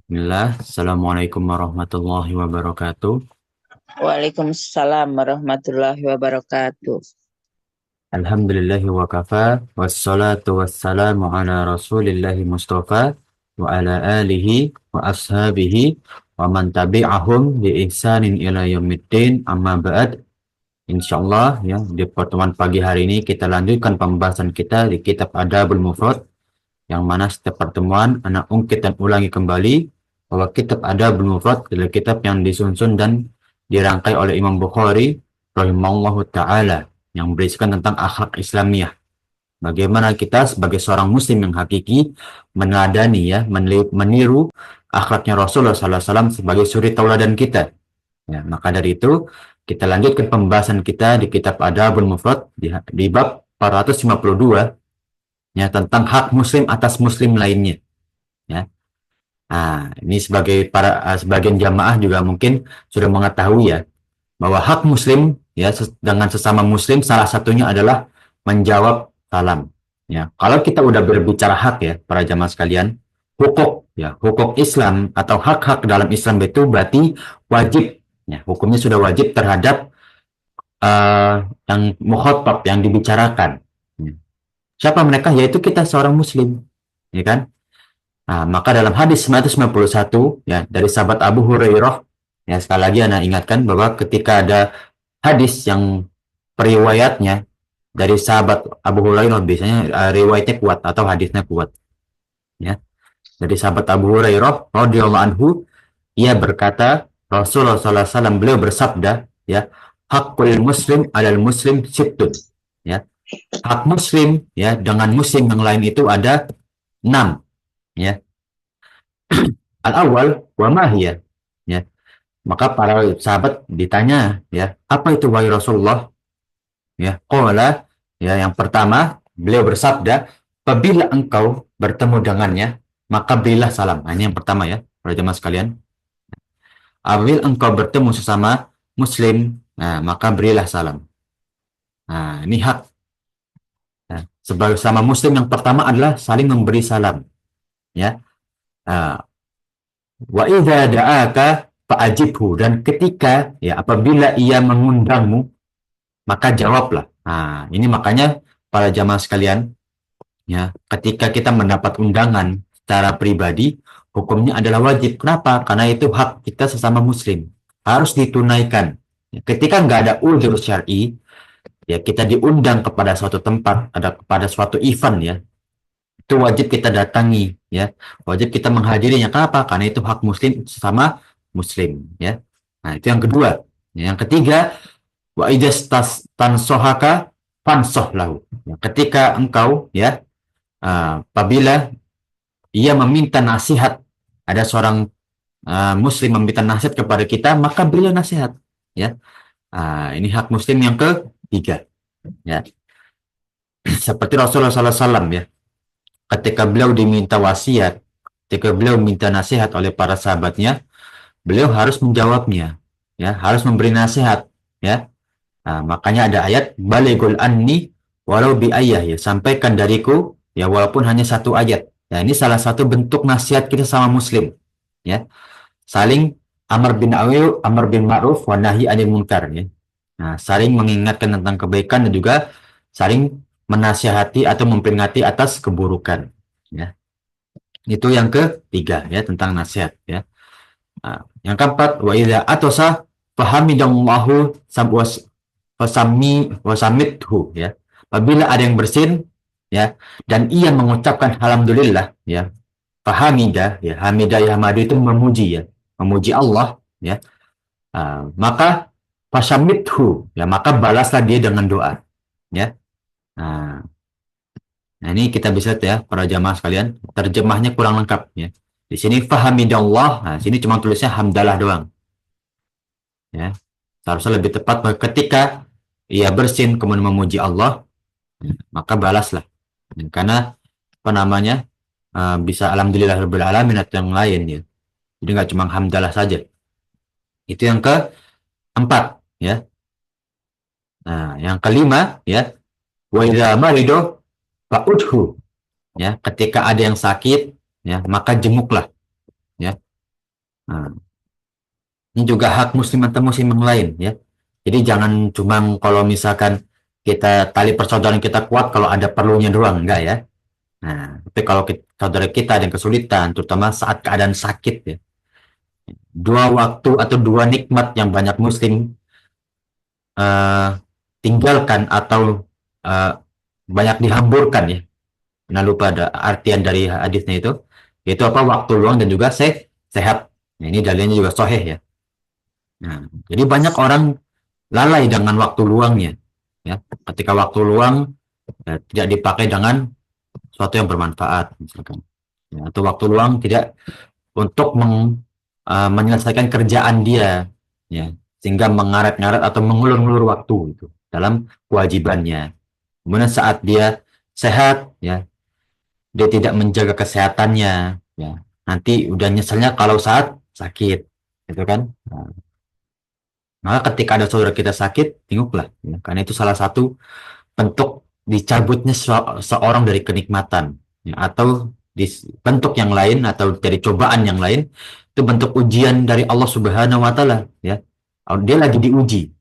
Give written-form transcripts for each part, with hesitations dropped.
Bismillah, Assalamualaikum warahmatullahi wabarakatuh. Waalaikumsalam warahmatullahi wabarakatuh. Alhamdulillahi wa kafa, wassalatu wassalamu ala rasulillahi mustafa, wa ala alihi wa ashabihi, wa man tabi'ahum bi ihsanin ila yaumiddin, amma ba'd. Insyaallah ya, di pertemuan pagi hari ini kita lanjutkan pembahasan kita di kitab Adabul Mufrad, yang mana setiap pertemuan anak ungkit dan ulangi kembali bahwa kitab Adabul Mufrad adalah kitab yang disusun dan dirangkai oleh Imam Bukhari rahimahullahu taala, yang berisikan tentang akhlak Islamiyah. Bagaimana kita sebagai seorang muslim yang hakiki meneladani ya, meniru akhlaknya Rasulullah SAW sebagai suri tauladan kita. Ya, maka dari itu kita lanjutkan pembahasan kita di kitab Adabul Mufrad di bab 452, ya, tentang hak muslim atas muslim lainnya, ya. Nah, ini sebagai sebagian jamaah juga mungkin sudah mengetahui ya bahwa hak muslim ya dengan sesama muslim salah satunya adalah menjawab salam. Ya, kalau kita udah berbicara hak ya para jamaah sekalian, hukuk ya, hukuk Islam atau hak-hak dalam Islam itu berarti wajib ya, hukumnya sudah wajib terhadap yang mukhatab, yang dibicarakan. Ya. Siapa mereka? Yaitu kita seorang muslim, ya kan? Nah, maka dalam hadis 991 ya dari sahabat Abu Hurairah, ya sekali lagi Anda ingatkan bahwa ketika ada hadis yang periwayatnya dari sahabat Abu Hurairah, biasanya riwayatnya kuat atau hadisnya kuat, ya. Dari sahabat Abu Hurairah radhiyallahu anhu, ia berkata, Rasulullah SAW beliau bersabda, ya, hakul muslim alal muslim sittun, ya. Hak muslim ya dengan muslim yang lain itu ada 6, ya. Al-awwal wa mahiyah, ya. Maka para sahabat ditanya, ya, apa itu wahai Rasulullah? Ya, qala, ya, yang pertama beliau bersabda, apabila engkau bertemu dengannya, maka berilah salam. Nah, ini yang pertama ya, para jemaah sekalian. Apabila engkau bertemu sesama muslim, nah, maka berilah salam. Nah, ini hak. Nah, sebagai sama muslim yang pertama adalah saling memberi salam, ya. Nah, wa idza da'aka fa'ajibhu, dan ketika ya apabila ia mengundangmu maka jawablah. Nah, ini makanya para jamaah sekalian, ya, ketika kita mendapat undangan secara pribadi, hukumnya adalah wajib. Kenapa? Karena itu hak kita sesama muslim. Harus ditunaikan. Ya, ketika nggak ada uzur syar'i, ya kita diundang kepada suatu tempat, ada kepada suatu event ya, itu wajib kita datangi, ya. Wajib kita menghadirinya. Kenapa? Karena itu hak muslim sesama muslim, ya. Nah, itu yang kedua. Yang ketiga, wa ijastas tansohaka fansoh lahu. Ya, ketika engkau ya apabila ia meminta nasihat, ada seorang muslim meminta nasihat kepada kita, maka berilah nasihat, ya. Ini hak muslim yang ketiga, ya. Seperti Rasulullah SAW ya, ketika beliau diminta wasiat, ketika beliau minta nasihat oleh para sahabatnya, beliau harus menjawabnya, ya, harus memberi nasihat, ya. Nah, makanya ada ayat baligul anni walau bi ayah, ya, sampaikan dariku ya walaupun hanya satu ayat. Nah, ini salah satu bentuk nasihat kita sama muslim, ya. Saling amar bin ma'ruf wa nahi anil munkar, ya. Nah, saling mengingatkan tentang kebaikan dan juga saling menasihati atau memperingati atas keburukan, ya. Itu yang ketiga ya tentang nasihat, ya. Nah, yang keempat wa idza atosa fahamidallahu wasamithu, ya. Apabila ada yang bersin ya dan ia mengucapkan alhamdulillah, ya, fahamidah, ya, hamidah ya hamadu itu memuji, ya, memuji Allah, ya. Maka fasamithu, ya, maka balaslah dia dengan doa, ya. Nah, nah ini kita bisa ya para jamaah sekalian, terjemahnya kurang lengkap ya. Di sini fahamidallah, nah sini cuma tulisnya hamdalah doang, ya. Seharusnya lebih tepat bahwa ketika ia bersin kemudian memuji Allah, maka balaslah. Karena apa namanya, bisa alhamdulillah rabbil alamin atau yang lain, ya. Jadi nggak cuma hamdalah saja. Itu yang keempat, ya. Nah, yang kelima ya, wa idza marido fa'udhu, ya, ketika ada yang sakit, ya, maka jenguklah, ya. Nah, ini juga hak muslim atau muslim yang lain ya. Jadi jangan cuma kalau misalkan kita tali persaudaraan kita kuat kalau ada perlunya doang, enggak ya. Nah, tapi kalau saudara kita ada yang kesulitan, terutama saat keadaan sakit ya, dua waktu atau dua nikmat yang banyak muslim eh, tinggalkan atau eh, banyak dihamburkan ya. Nah, lupa ada artian dari hadisnya itu, yaitu apa? Waktu luang dan juga sehat. Nah, ini dalilnya juga sahih ya. Nah, jadi banyak orang lalai dengan waktu luangnya. Ya, ketika waktu luang ya, tidak dipakai dengan sesuatu yang bermanfaat, misalkan. Ya, atau waktu luang tidak untuk menyelesaikan kerjaan dia, ya, sehingga mengaret-ngaret atau mengulur-ulur waktu itu dalam kewajibannya. Kemudian saat dia sehat, ya, dia tidak menjaga kesehatannya, ya, nanti udah nyeselnya kalau saat sakit, gitu kan? Nah, maka ketika ada saudara kita sakit, tengoklah, ya, karena itu salah satu bentuk dicabutnya seorang dari kenikmatan, ya, atau di bentuk yang lain atau dari cobaan yang lain itu bentuk ujian dari Allah Subhanahu wa taala ya. Dia lagi diuji.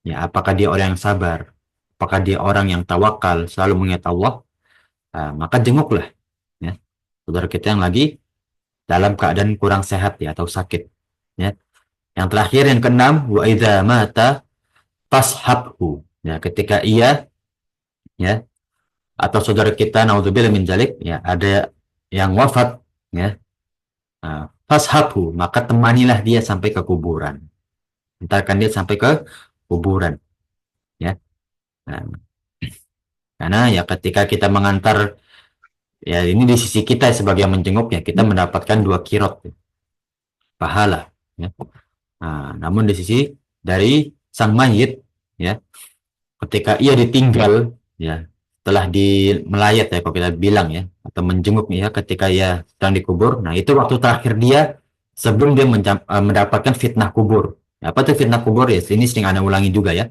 Ya, apakah dia orang yang sabar? Apakah dia orang yang tawakal, selalu mengingat Allah? Nah, maka jenguklah ya saudara kita yang lagi dalam keadaan kurang sehat ya atau sakit ya. Yang terakhir yang keenam wa idza mata fashabhu. Ya, ketika ia ya atau saudara kita naudzubillah min dzalik ya ada yang wafat ya fashabhu maka temanilah dia sampai ke kuburan, antarkan dia sampai ke kuburan ya. Nah, karena ya ketika kita mengantar ya ini di sisi kita sebagai yang menjenguk ya kita mendapatkan dua kirot ya, pahala ya. Nah, namun di sisi dari sang mayit ya ketika ia ditinggal ya setelah di melayat ya kalau kita bilang ya atau menjenguk ya ketika ia sedang dikubur, nah itu waktu terakhir dia sebelum dia mendapatkan fitnah kubur. Ya, apa itu fitnah kubur ya, ini sering Anda ulangi juga ya.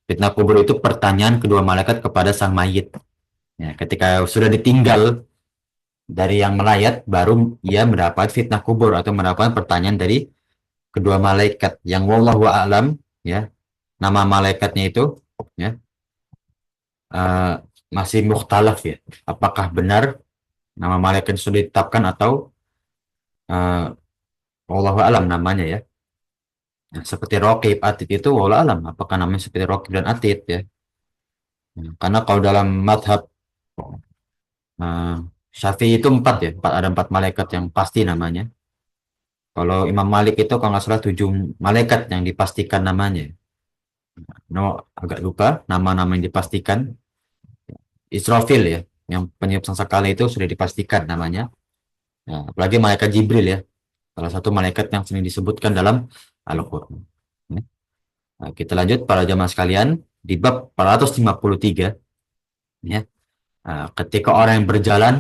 Fitnah kubur itu pertanyaan kedua malaikat kepada sang mayit ya, ketika sudah ditinggal dari yang melayat baru ia mendapat fitnah kubur atau mendapatkan pertanyaan dari kedua malaikat yang wallahu a'lam ya, nama malaikatnya itu ya uh, masih mukhtalaf ya. Apakah benar nama malaikat sudah ditetapkan atau uh, wallahu alam namanya ya. Nah, seperti Raqib, Atid itu wallahu alam apakah namanya seperti Raqib dan Atid ya. Nah, karena kalau dalam madhab uh, Syafi'i itu empat ya, ada empat malaikat yang pasti namanya. Kalau Imam Malik itu kalau nggak salah tujuh malaikat yang dipastikan namanya. No, agak lupa nama-nama yang dipastikan. Israfil ya, yang peniup sangkakala itu sudah dipastikan namanya. Nah, apalagi malaikat Jibril ya, salah satu malaikat yang sering disebutkan dalam Al-Quran. Ya. Nah, kita lanjut para jamaah sekalian di bab 453 ya. Nah, ketika orang yang berjalan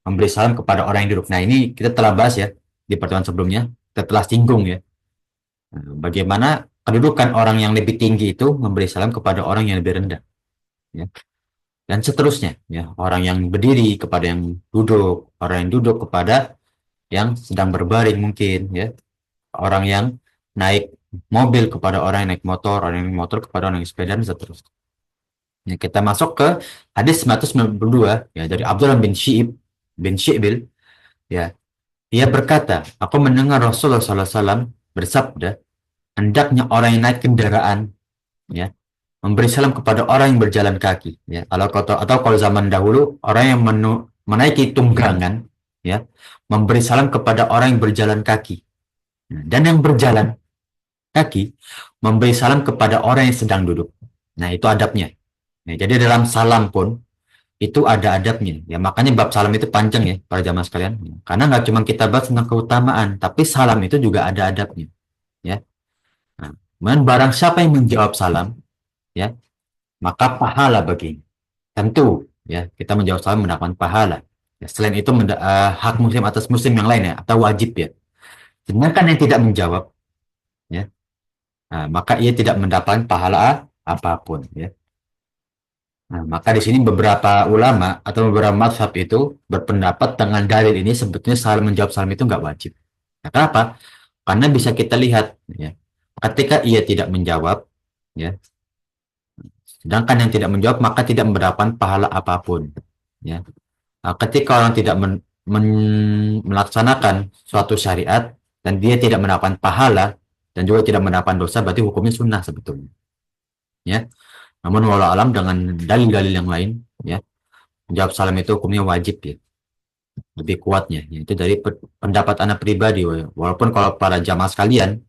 memberi salam kepada orang yang duduk. Nah, ini kita telah bahas ya di pertemuan sebelumnya, kita telah singgung ya. Nah, bagaimana kedudukan orang yang lebih tinggi itu memberi salam kepada orang yang lebih rendah ya. Dan seterusnya ya, orang yang berdiri kepada yang duduk, orang yang duduk kepada yang sedang berbaring mungkin ya, orang yang naik mobil kepada orang yang naik motor, orang yang naik motor kepada orang yang sepeda dan seterusnya. Ya, kita masuk ke hadis 992 ya dari Abdullah bin Syi'bil ya. Dia berkata, aku mendengar Rasulullah SAW bersabda, hendaknya orang yang naik kendaraan ya memberi salam kepada orang yang berjalan kaki ya. Atau kalau zaman dahulu orang yang menaiki tunggangan ya memberi salam kepada orang yang berjalan kaki. Nah, dan yang berjalan kaki memberi salam kepada orang yang sedang duduk. Nah, itu adabnya. Nah, jadi dalam salam pun itu ada adabnya. Ya, makanya bab salam itu panjang ya, para jamaah sekalian. Karena nggak cuma kita bahas tentang keutamaan, tapi salam itu juga ada adabnya. Ya. Nah, kemudian barang siapa yang menjawab salam, ya, maka pahala baginya. Tentu, ya, kita menjawab salam mendapatkan pahala. Ya, selain itu hak muslim atas muslim yang lain ya, atau wajib ya. Sedangkan yang tidak menjawab, ya, nah, maka ia tidak mendapatkan pahala apapun ya. Nah, maka di sini beberapa ulama atau beberapa mazhab itu berpendapat dengan dalil ini sebetulnya salam menjawab salam itu nggak wajib. Nah, kenapa? Karena bisa kita lihat, ya, ketika ia tidak menjawab, ya, sedangkan yang tidak menjawab maka tidak mendapatkan pahala apapun. Ya. Nah, ketika orang tidak melaksanakan suatu syariat dan dia tidak mendapatkan pahala dan juga tidak mendapatkan dosa, berarti hukumnya sunnah sebetulnya. Ya. Namun walau alam dengan dalil-dalil yang lain, ya, menjawab salam itu hukumnya wajib, ya, lebih kuatnya. Ya, itu dari pendapat anak pribadi, walaupun kalau para jamaah sekalian,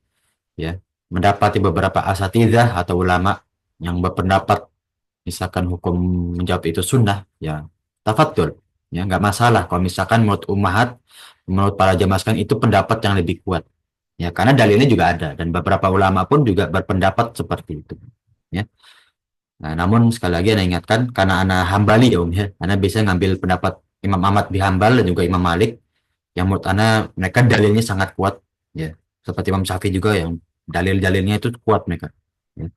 ya, mendapati beberapa asatidzah atau ulama yang berpendapat misalkan hukum menjawab itu sunnah, ya tafadhol, ya nggak masalah kalau misalkan menurut ummahat, menurut para jamaah sekalian itu pendapat yang lebih kuat, ya karena dalilnya juga ada dan beberapa ulama pun juga berpendapat seperti itu, ya. Nah, namun sekali lagi saya ingatkan karena anak Hambali ya ya, anak bisa ngambil pendapat Imam Ahmad bin Hambal dan juga Imam Malik yang menurut anak mereka dalilnya sangat kuat, ya seperti Imam Syafi'i juga yang dalil-dalilnya itu kuat mereka, ya.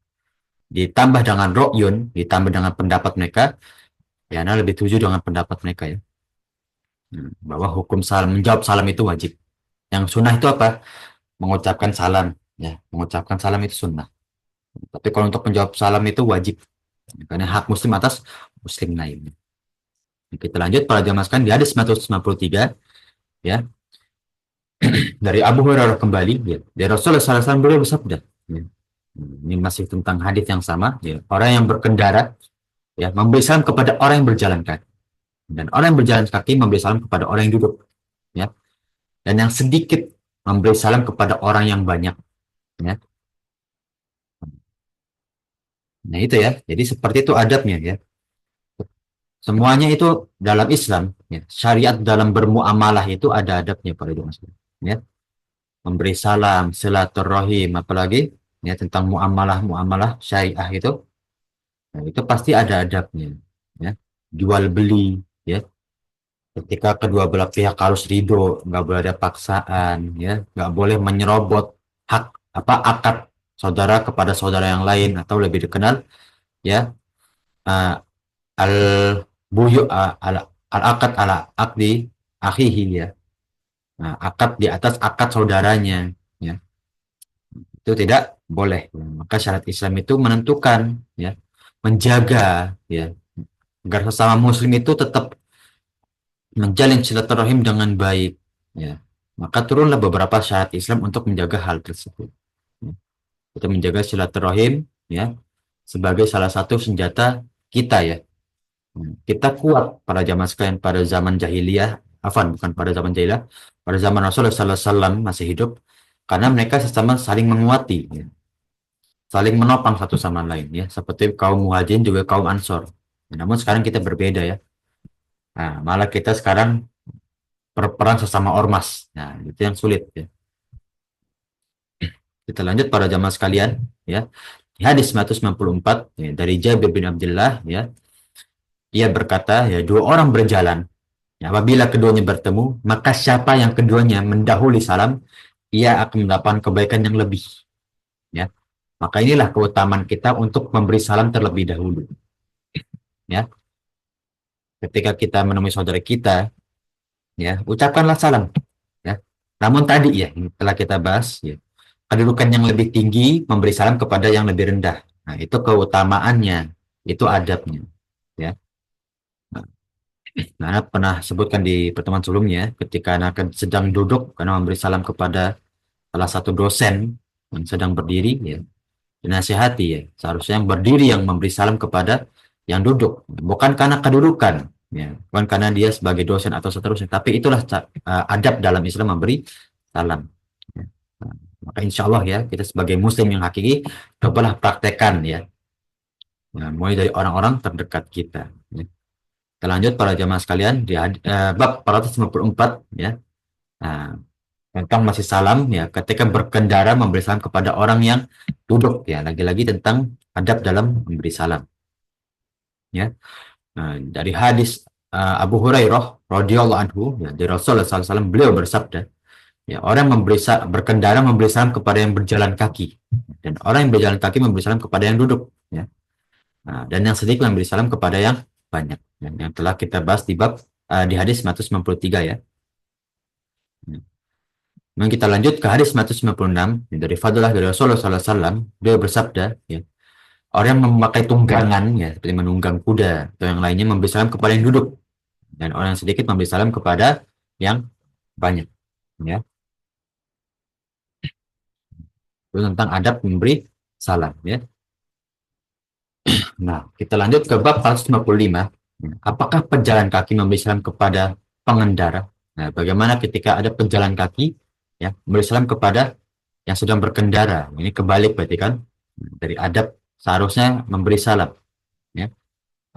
Ditambah dengan ro'yun, ditambah dengan pendapat mereka, ya Anda lebih setuju dengan pendapat mereka, ya. Bahwa hukum salam, menjawab salam itu wajib. Yang sunnah itu apa? Mengucapkan salam, ya. Mengucapkan salam itu sunnah. Tapi kalau untuk menjawab salam itu wajib. Karena hak muslim atas muslim lain. Kita lanjut para jamaah sekalian di hadis 193, ya. Dari Abu Hurairah kembali, ya. Dari Rasulullah SAW beliau bersabda, ya. Ini masih tentang hadis yang sama, ya. Orang yang berkendara, ya, memberi salam kepada orang yang berjalan kaki. Dan orang yang berjalan kaki memberi salam kepada orang yang duduk, ya. Dan yang sedikit memberi salam kepada orang yang banyak, ya. Nah itu ya, jadi seperti itu adabnya, ya. Semuanya itu dalam Islam, ya. Syariat dalam bermuamalah itu ada adabnya para jemaah, ya. Memberi salam, silaturahim, apalagi ya tentang muamalah syariah itu, nah, itu pasti ada adabnya, ya. Jual beli, ya. Ketika kedua belah pihak harus ridho, nggak boleh ada paksaan, ya, nggak boleh menyerobot hak apa akad saudara kepada saudara yang lain atau lebih dikenal, ya, uh, al buyu al akad ala akdi akhihi, ya. Nah, akad di atas akad saudaranya, ya, itu tidak boleh. Maka syariat Islam itu menentukan, ya, menjaga, ya, agar sesama muslim itu tetap menjalin silaturahim dengan baik, ya. Maka turunlah beberapa syariat Islam untuk menjaga hal tersebut, ya. Kita menjaga silaturahim, ya, sebagai salah satu senjata kita, ya. Kita kuat pada zaman sekalian pada zaman jahiliyah, bukan pada zaman jahiliyah, pada zaman Rasulullah SAW masih hidup, karena mereka sesama saling menguati, ya. Saling menopang satu sama lain, ya, seperti kaum muhajirin juga kaum ansor. Namun sekarang kita berbeda, ya. Nah, malah kita sekarang berperang sesama ormas. Nah, itu yang sulit, ya. Kita lanjut para jamaah sekalian, ya. Di hadis 194, ya, dari Jabir bin Abdullah, ya. Ia berkata, ya, dua orang berjalan. Ya, apabila keduanya bertemu, maka siapa yang keduanya mendahului salam, ia akan mendapatkan kebaikan yang lebih, ya. Maka inilah keutamaan kita untuk memberi salam terlebih dahulu, ya. Ketika kita menemui saudara kita, ya, ucapkanlah salam, ya. Namun tadi, ya, yang telah kita bahas, ya, kedudukan yang lebih tinggi memberi salam kepada yang lebih rendah. Nah, itu keutamaannya, itu adabnya, ya. Nah, Anak pernah sebutkan di pertemuan sebelumnya, ketika anak sedang duduk karena memberi salam kepada salah satu dosen yang sedang berdiri, ya, dinasihati, ya, seharusnya yang berdiri yang memberi salam kepada yang duduk, bukan karena kedudukan, ya, bukan karena dia sebagai dosen atau seterusnya, tapi itulah adab dalam Islam memberi salam, ya. Nah, maka insya Allah, ya, kita sebagai muslim yang hakiki cobalah praktekkan, ya. Nah, mulai dari orang-orang terdekat kita, ya. Kita lanjut para jamaah sekalian di bab 454, ya. Nah, tentang masih salam, ya, ketika berkendara memberi salam kepada orang yang duduk, ya, lagi-lagi tentang adab dalam memberi salam, ya. Nah, dari hadis Abu Hurairah radhiyallahu anhu, ya, dari Rasulullah SAW beliau bersabda, ya, orang berkendara memberi salam kepada yang berjalan kaki, dan orang yang berjalan kaki memberi salam kepada yang duduk, ya. Nah, dan yang sedikit memberi salam kepada yang banyak, dan yang telah kita bahas di bab di hadis 193, ya. Kemudian kita lanjut ke hadis 196 dari Fadlah dari Rasulullah SAW. Beliau bersabda, ya, orang yang memakai tunggangan, ya, seperti menunggang kuda atau yang lainnya, memberi salam kepada yang duduk, dan orang yang sedikit memberi salam kepada yang banyak. Ya, itu tentang adab memberi salam. Ya. Nah, kita lanjut ke bab 155. Apakah pejalan kaki memberi salam kepada pengendara? Nah, bagaimana ketika ada pejalan kaki, ya, memberi salam kepada yang sedang berkendara? Ini kebalik berarti kan? Dari adab seharusnya memberi salam. Ya.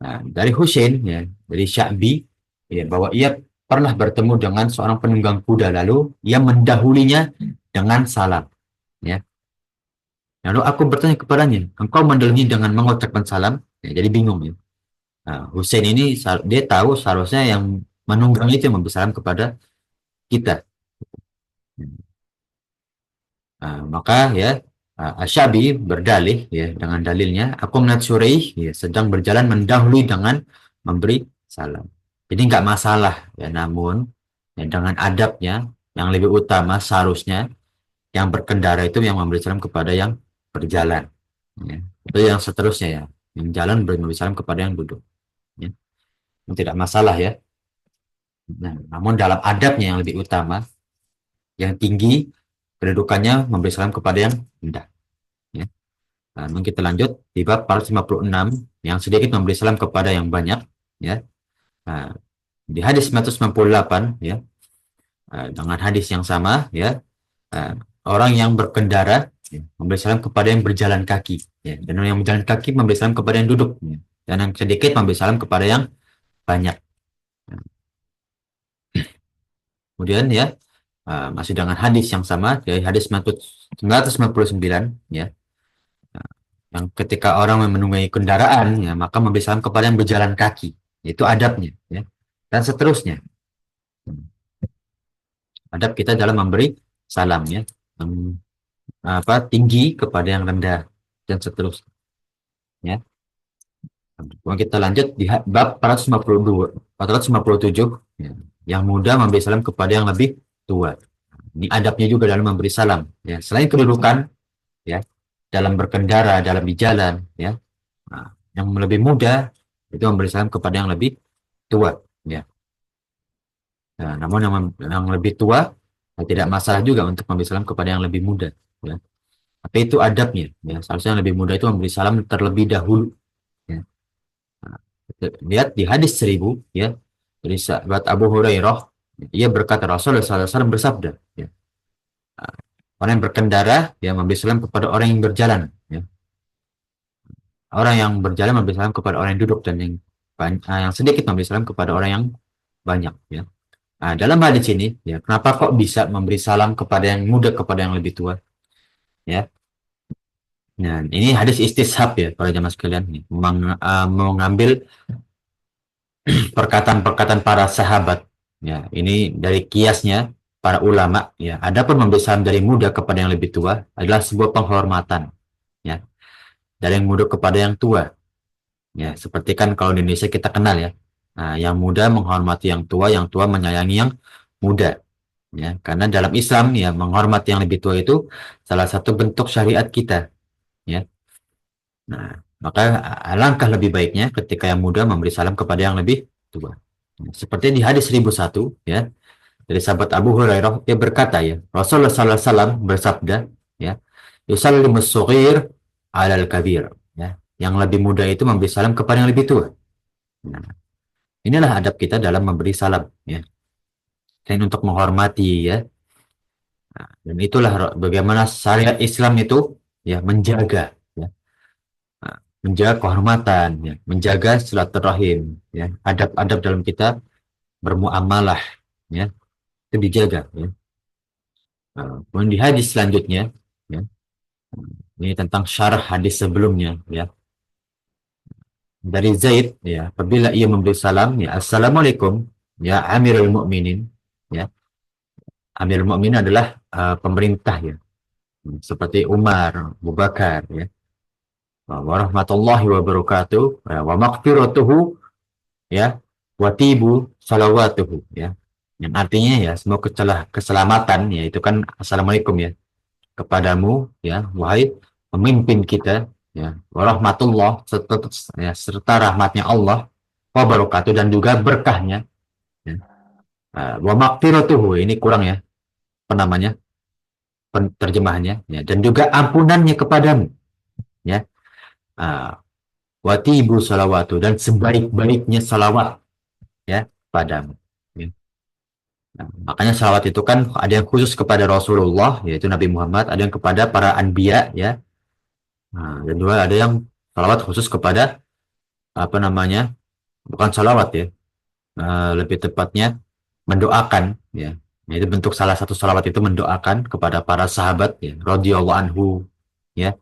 Nah, dari Husain, ya, dari Sya'bi, ya, bahwa ia pernah bertemu dengan seorang penunggang kuda, lalu ia mendahulinya dengan salam. Ya. Lalu aku bertanya kepadanya, engkau mendahului dengan mengucapkan salam? Ya, jadi bingung, ya. Nah, Hussein ini dia tahu seharusnya yang menunggang itu yang memberi salam kepada kita. Nah, maka ya, Asyabi berdalih, ya, dengan dalilnya, aku melihat Suraih, ya, sedang berjalan mendahului dengan memberi salam. Jadi nggak masalah, ya, namun ya, dengan adabnya yang lebih utama seharusnya yang berkendara itu yang memberi salam kepada yang berjalan. Ya. Itu yang seterusnya, ya, yang jalan memberi salam kepada yang duduk. Ya. Itu tidak masalah, ya. Nah, namun dalam adabnya yang lebih utama, yang tinggi kedudukannya memberi salam kepada yang rendah. Ya. Nah, kita lanjut di bab 456 yang sedikit memberi salam kepada yang banyak. Ya. Nah, di hadis 198, ya, dengan hadis yang sama, ya, orang yang berkendara, ya, memberi salam kepada yang berjalan kaki, ya, dan orang yang berjalan kaki memberi salam kepada yang duduk, ya, dan yang sedikit memberi salam kepada yang banyak. Kemudian, ya, masih dengan hadis yang sama dari hadis 999, ya, yang ketika orang menunggangi kendaraan, ya, maka memberi salam kepada yang berjalan kaki, itu adabnya, ya, dan seterusnya. Adab kita dalam memberi salam, ya, yang tinggi kepada yang rendah dan seterusnya, ya. Kemudian kita lanjut di bab 452, 457, ya, yang muda memberi salam kepada yang lebih tua. Ini adabnya juga dalam memberi salam, ya. Selain kedudukan, ya, dalam berkendara, dalam di jalan, ya, nah, yang lebih muda itu memberi salam kepada yang lebih tua, ya. Nah, namun yang lebih tua, ya, tidak masalah juga untuk memberi salam kepada yang lebih muda, ya. Tapi itu adabnya, ya. Seharusnya yang lebih muda itu memberi salam terlebih dahulu, ya. Nah, lihat di hadis 1000, ya, dari sahabat Abu Hurairah, ia berkata Rasulullah SAW bersabda, ya, orang yang berkendara, ya, memberi salam kepada orang yang berjalan, ya. Orang yang berjalan memberi salam kepada orang yang duduk, dan yang sedikit memberi salam kepada orang yang banyak, ya. Nah, dalam hadis ini, ya, kenapa kok bisa memberi salam kepada yang muda kepada yang lebih tua, ya? Nah, ini hadis istishab, ya, para jamaah sekalian, nih, mengambil perkataan-perkataan para sahabat, ya. Ini dari kiasnya para ulama, ya. Adapun memberi salam dari muda kepada yang lebih tua adalah sebuah penghormatan, ya. Dari yang muda kepada yang tua, ya. Seperti kan kalau di Indonesia kita kenal, ya. Nah, yang muda menghormati yang tua menyayangi yang muda, ya. Karena dalam Islam, ya, menghormati yang lebih tua itu salah satu bentuk syariat kita, ya. Nah, maka alangkah lebih baiknya ketika yang muda memberi salam kepada yang lebih tua. Seperti di hadis 1001, ya, dari sahabat Abu Hurairah, dia berkata, ya, Rasulullah SAW bersabda, ya, yusallimus sughir alal kabir, ya, yang lebih muda itu memberi salam kepada yang lebih tua. Nah, inilah adab kita dalam memberi salam, ya, dan untuk menghormati, ya. Nah, dan itulah bagaimana syariat Islam itu, ya, menjaga, ya, menjaga kehormatan, ya, menjaga silaturahim, ya, adab-adab dalam kita bermuamalah, ya, itu dijaga, ya. Kemudian di hadis selanjutnya, ya, ini tentang syarah hadis sebelumnya, ya, dari Zaid, ya, apabila ia memberi salam, ya, assalamualaikum, ya, Amirul Mukminin, ya. Amirul Mukminin adalah pemerintah, ya, seperti Umar, Abu Bakar, ya. Warahmatullahi wabarakatuh, wa maghfiratuhu, ya, wa tibu salawatuhu, ya. Yang artinya ya semua keselamatan ya itu kan assalamualaikum ya kepadamu ya wahai pemimpin kita ya warahmatullah serta rahmatnya Allah wa barakatuh dan juga berkahnya ya. Wa maghfiratuhu ini kurang ya apa namanya terjemahannya ya dan juga ampunannya kepadamu ya. Ah, watibu salawatu dan sebaik-baiknya salawat ya padamu ya. Nah, makanya salawat itu kan ada yang khusus kepada Rasulullah yaitu Nabi Muhammad, ada yang kepada para anbiya ya. Nah, dan juga ada yang salawat khusus kepada apa namanya bukan salawat ya. Lebih tepatnya mendoakan ya. Nah, itu bentuk salah satu salawat itu mendoakan kepada para sahabat ya radhiyallahu anhu ya.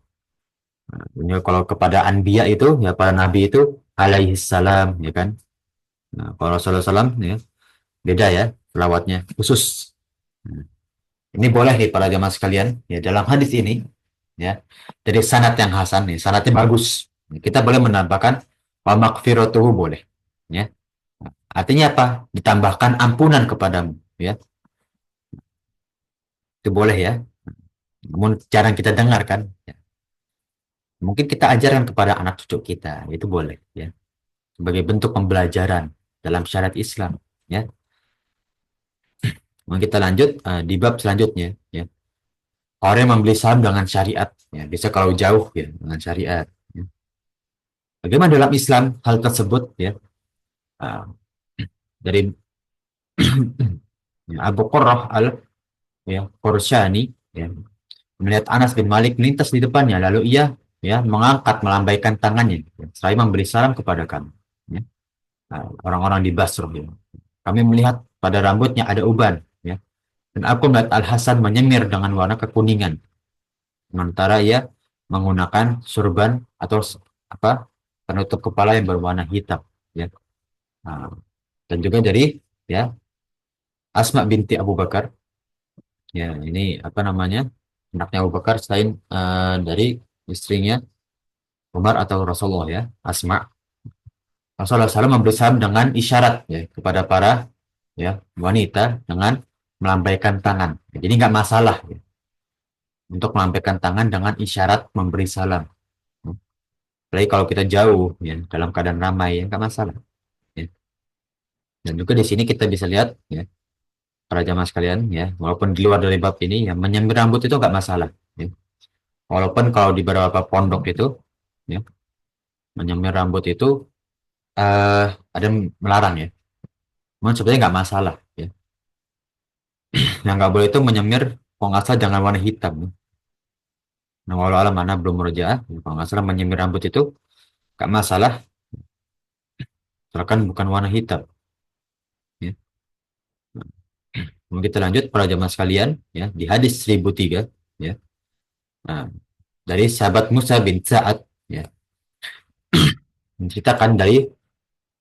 Nah, ini kalau kepada anbiya itu ya para nabi itu alaihi salam ya kan. Nah, kalau Rasulullah SAW ya beda ya salawatnya khusus. Nah, ini boleh nih para jamaah sekalian ya dalam hadis ini ya dari sanad yang hasan nih sanadnya bagus kita boleh menambahkan wa maghfiratuhu boleh ya artinya apa ditambahkan ampunan kepadamu ya itu boleh ya namun jarang kita dengarkan ya. Mungkin kita ajarkan kepada anak cucu kita itu boleh ya sebagai bentuk pembelajaran dalam syariat Islam ya. Mungkin kita lanjut di bab selanjutnya ya orang yang membeli saham dengan syariat ya bisa kalau jauh ya dengan syariat ya. Bagaimana dalam Islam hal tersebut ya uh, dari Abu Qurrah al ya Qursyani ya melihat Anas bin Malik melintas di depannya lalu ia ya mengangkat melambaikan tangannya ya, saya memberi salam kepada kami ya. Orang-orang di Basra ya. Kami melihat pada rambutnya ada uban ya dan aku melihat Al Hasan menyemir dengan warna kekuningan sementara ia menggunakan surban atau apa penutup kepala yang berwarna hitam ya. Nah, dan juga dari ya Asma binti Abu Bakar ya ini apa namanya anaknya Abu Bakar selain dari istrinya Umar atau Rasulullah ya Asma Rasulullah SAW memberi salam dengan isyarat ya kepada para ya wanita dengan melambaikan tangan jadi nggak masalah ya, untuk melambaikan tangan dengan isyarat memberi salam. Apalagi kalau kita jauh ya dalam keadaan ramai ya nggak masalah ya. Dan juga di sini kita bisa lihat ya para jamaah sekalian ya walaupun di luar dari bab ini ya menyemir rambut itu nggak masalah ya. Walaupun kalau di beberapa pondok itu ya menyemir rambut itu ada yang melarang ya. Cuman sebenarnya nggak masalah ya. Yang nggak boleh itu menyemir kalau nggak salah dengan warna hitam ya. Nah walau alam mana belum merjaah ya, kalau nggak salah menyemir rambut itu nggak masalah asalkan bukan warna hitam ya. Kemudian kita lanjut para jamaah sekalian ya di hadis 1003 ya. Nah, dari sahabat Musa bin Sa'ad ya menceritakan dari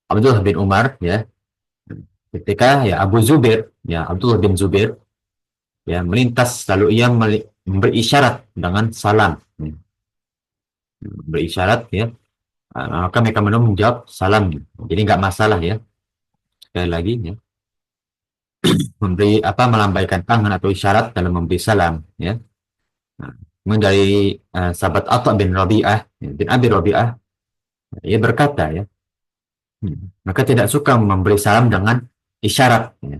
Abdullah bin Umar ya ketika ya Abu Zubair ya Abdullah bin Zubair ya melintas lalu ia memberi isyarat dengan salam ya. Beri isyarat ya. Maka mereka menjawab salam jadi nggak masalah ya sekali lagi ya memberi apa melambaikan tangan atau isyarat dalam memberi salam ya. Nah, kemudian dari sahabat Atha bin Rabi'ah ya, bin Abi Rabi'ah ia berkata ya maka tidak suka memberi salam dengan isyarat ya.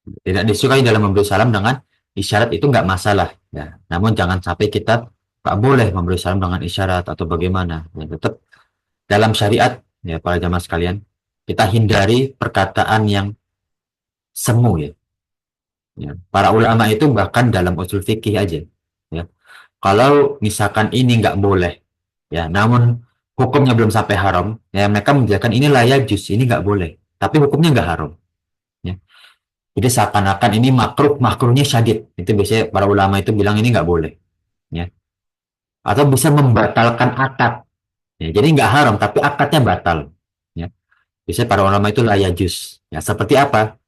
Tidak disukai dalam memberi salam dengan isyarat itu nggak masalah ya namun jangan sampai kita nggak boleh memberi salam dengan isyarat atau bagaimana ya, tetap dalam syariat ya para jamaah sekalian kita hindari perkataan yang semu ya. Ya para ulama itu bahkan dalam usul fikih aja ya kalau misalkan ini nggak boleh ya namun hukumnya belum sampai haram ya mereka menjelaskan ini layak jus ini nggak boleh tapi hukumnya nggak haram ya. Jadi seakan-akan ini makruhnya syadid. Itu biasanya para ulama itu bilang ini nggak boleh. Ya. Atau bisa membatalkan akad. Ya, jadi nggak haram, tapi akadnya batal. Ya. Biasanya para ulama itu la yajuz. Ya, seperti apa?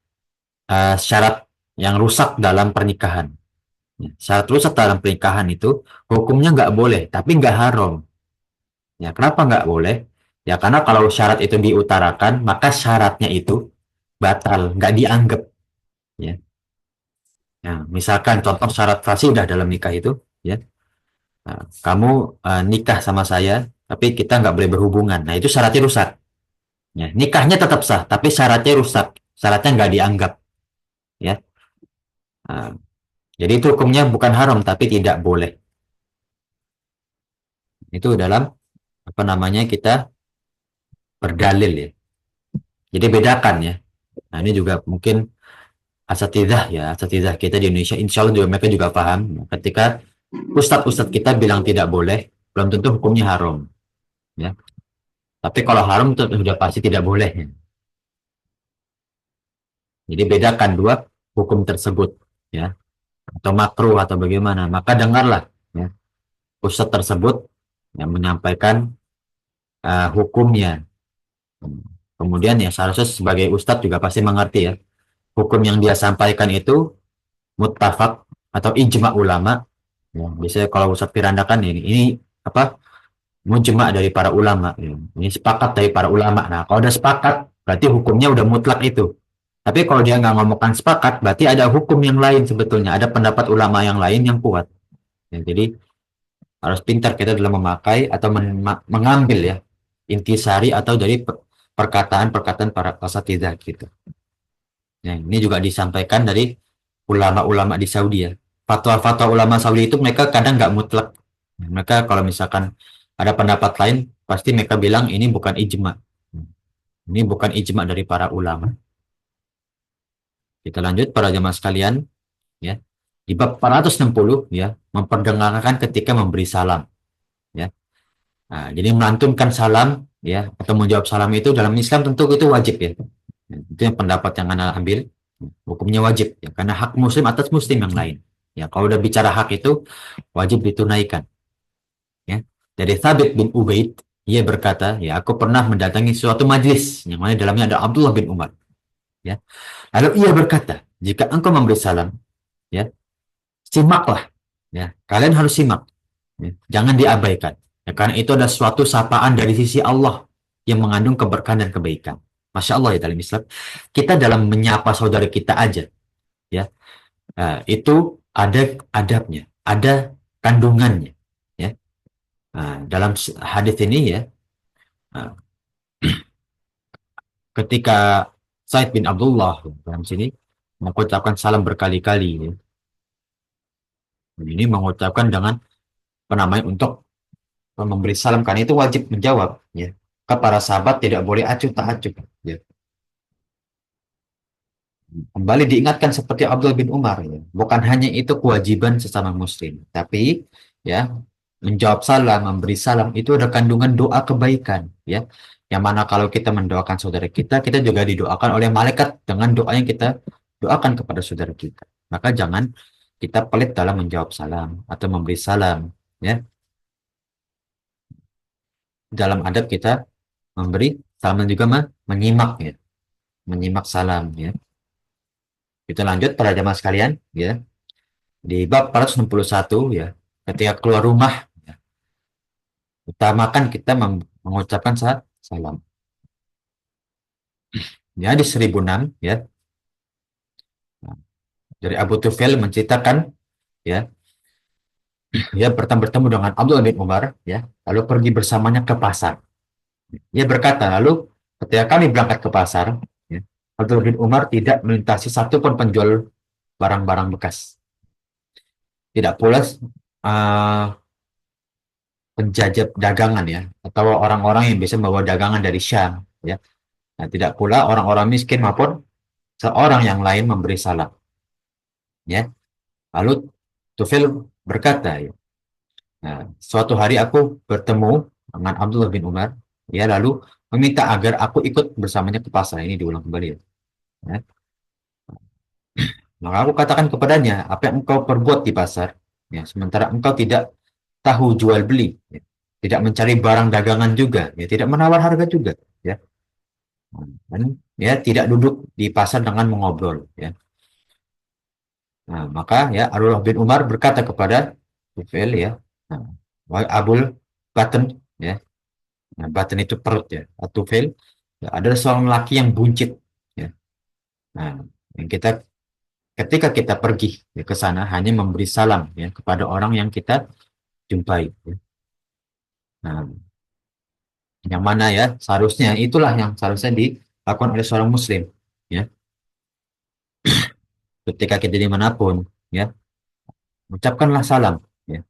Syarat yang rusak dalam pernikahan. Ya, syarat rusak dalam pernikahan itu hukumnya nggak boleh, tapi nggak haram. Ya, kenapa nggak boleh? Ya karena kalau syarat itu diutarakan, maka syaratnya itu batal, nggak dianggap. ya. Nah, misalkan contoh syarat fasidah dalam nikah itu, ya, nah, kamu nikah sama saya, tapi kita nggak boleh berhubungan. Nah, itu syaratnya rusak. Ya, nikahnya tetap sah, tapi syaratnya rusak. Syaratnya nggak dianggap. Ya, nah, jadi itu hukumnya bukan haram, tapi tidak boleh. Itu dalam apa namanya kita berdalil ya. Jadi bedakan ya. Nah, ini juga mungkin asatidzah ya, asatidzah kita di Indonesia, insya Allah juga mereka juga paham. Ketika ustadz-ustadz kita bilang tidak boleh, belum tentu hukumnya haram. Ya. Tapi kalau haram itu sudah pasti tidak boleh. Ya. Jadi bedakan dua hukum tersebut, ya, atau makruh atau bagaimana. Maka dengarlah, ya, ustadz tersebut yang menyampaikan hukumnya. Kemudian ya seharusnya sebagai ustadz juga pasti mengerti ya, hukum yang dia sampaikan itu muttafaq atau ijma ulama. Ya, biasanya kalau ustadz pirandakan ini apa mujma dari para ulama. Ya. Ini sepakat dari para ulama. Nah, kalau udah sepakat, berarti hukumnya udah mutlak itu. Tapi kalau dia nggak ngomongkan sepakat, berarti ada hukum yang lain sebetulnya. Ada pendapat ulama yang lain yang kuat. Ya, jadi harus pintar kita dalam memakai atau mengambil ya intisari atau dari perkataan-perkataan para asatidzah gitu. Nah, ini juga disampaikan dari ulama-ulama di Saudi ya. Fatwa-fatwa ulama Saudi itu mereka kadang nggak mutlak. Mereka kalau misalkan ada pendapat lain, pasti mereka bilang ini bukan ijma. Ini bukan ijma dari para ulama. Kita lanjut para jamaah sekalian, ya. Di bab 460 ya, memperdengarkan ketika memberi salam, ya. Nah, jadi melantunkan salam ya atau menjawab salam itu dalam Islam tentu itu wajib ya. Itu yang pendapat yang Anda ambil, hukumnya wajib ya karena hak muslim atas muslim yang lain. Ya, kalau udah bicara hak itu wajib ditunaikan, ya. Dari Thabit bin Ubaid, ia berkata, ya aku pernah mendatangi suatu majlis yang mana dalamnya ada Abdullah bin Umar, ya. Lalu ia berkata, jika engkau memberi salam, ya, simaklah, ya. Kalian harus simak, ya. Jangan diabaikan. Ya, karena itu ada suatu sapaan dari sisi Allah yang mengandung keberkahan dan kebaikan. Masya Allah ya dalam Islam. Kita dalam menyapa saudara kita aja, ya, itu ada adabnya, ada kandungannya, ya. Dalam hadis ini ya, nah, ketika Said bin Abdullah dalam sini mengucapkan salam berkali-kali, ya. Ini mengucapkan dengan penamanya untuk memberi salam kan itu wajib menjawab, ya. Ke para sahabat tidak boleh acuh tak acuh, ya. Kembali diingatkan seperti Abdul bin Umar, ya. Bukan hanya itu kewajiban sesama muslim, tapi ya menjawab salam, memberi salam itu ada kandungan doa kebaikan, ya. Yang mana kalau kita mendoakan saudara kita, kita juga didoakan oleh malaikat dengan doa yang kita doakan kepada saudara kita. Maka jangan kita pelit dalam menjawab salam atau memberi salam, ya. Dalam adab kita memberi salam dan juga menyimak, ya, menyimak salam, ya. Kita lanjut para jamaah sekalian, ya. Di bab 461 ya, ketika keluar rumah, ya, utamakan kita mengucapkan salam. Ya di 1006 ya, dari Abu Tufail menceritakan ya, dia bertemu dengan Abdullah bin Umar ya, lalu pergi bersamanya ke pasar. Dia berkata, lalu ketika kami berangkat ke pasar, ya, Abdullah bin Umar tidak melintasi satupun penjual barang-barang bekas. Tidak pula penjajah dagangan ya, atau orang-orang yang bisa membawa dagangan dari Syam ya. Nah, tidak pula orang-orang miskin maupun seorang yang lain memberi salam. Ya, lalu Tufail berkata, ya, nah, suatu hari aku bertemu dengan Abdullah bin Umar, ya lalu meminta agar aku ikut bersamanya ke pasar. Ini diulang kembali ya. Ya. Maka aku katakan kepadanya, apa yang engkau perbuat di pasar? Ya, sementara engkau tidak tahu jual beli, ya. Tidak mencari barang dagangan juga, ya, tidak menawar harga juga, ya. Dan ya tidak duduk di pasar dengan mengobrol, ya. Nah, maka ya Abdullah bin Umar berkata kepada Tufail ya, nah, wahai Abul Baten ya, nah, Baten itu perut ya, Tufail ya, ada seorang laki yang buncit ya. Nah, yang kita ketika kita pergi ya, ke sana hanya memberi salam ya kepada orang yang kita jumpai. Ya. Nah, yang mana ya seharusnya itulah yang seharusnya dilakukan oleh seorang muslim ya ketika kita dimanapun ya ucapkanlah salam ya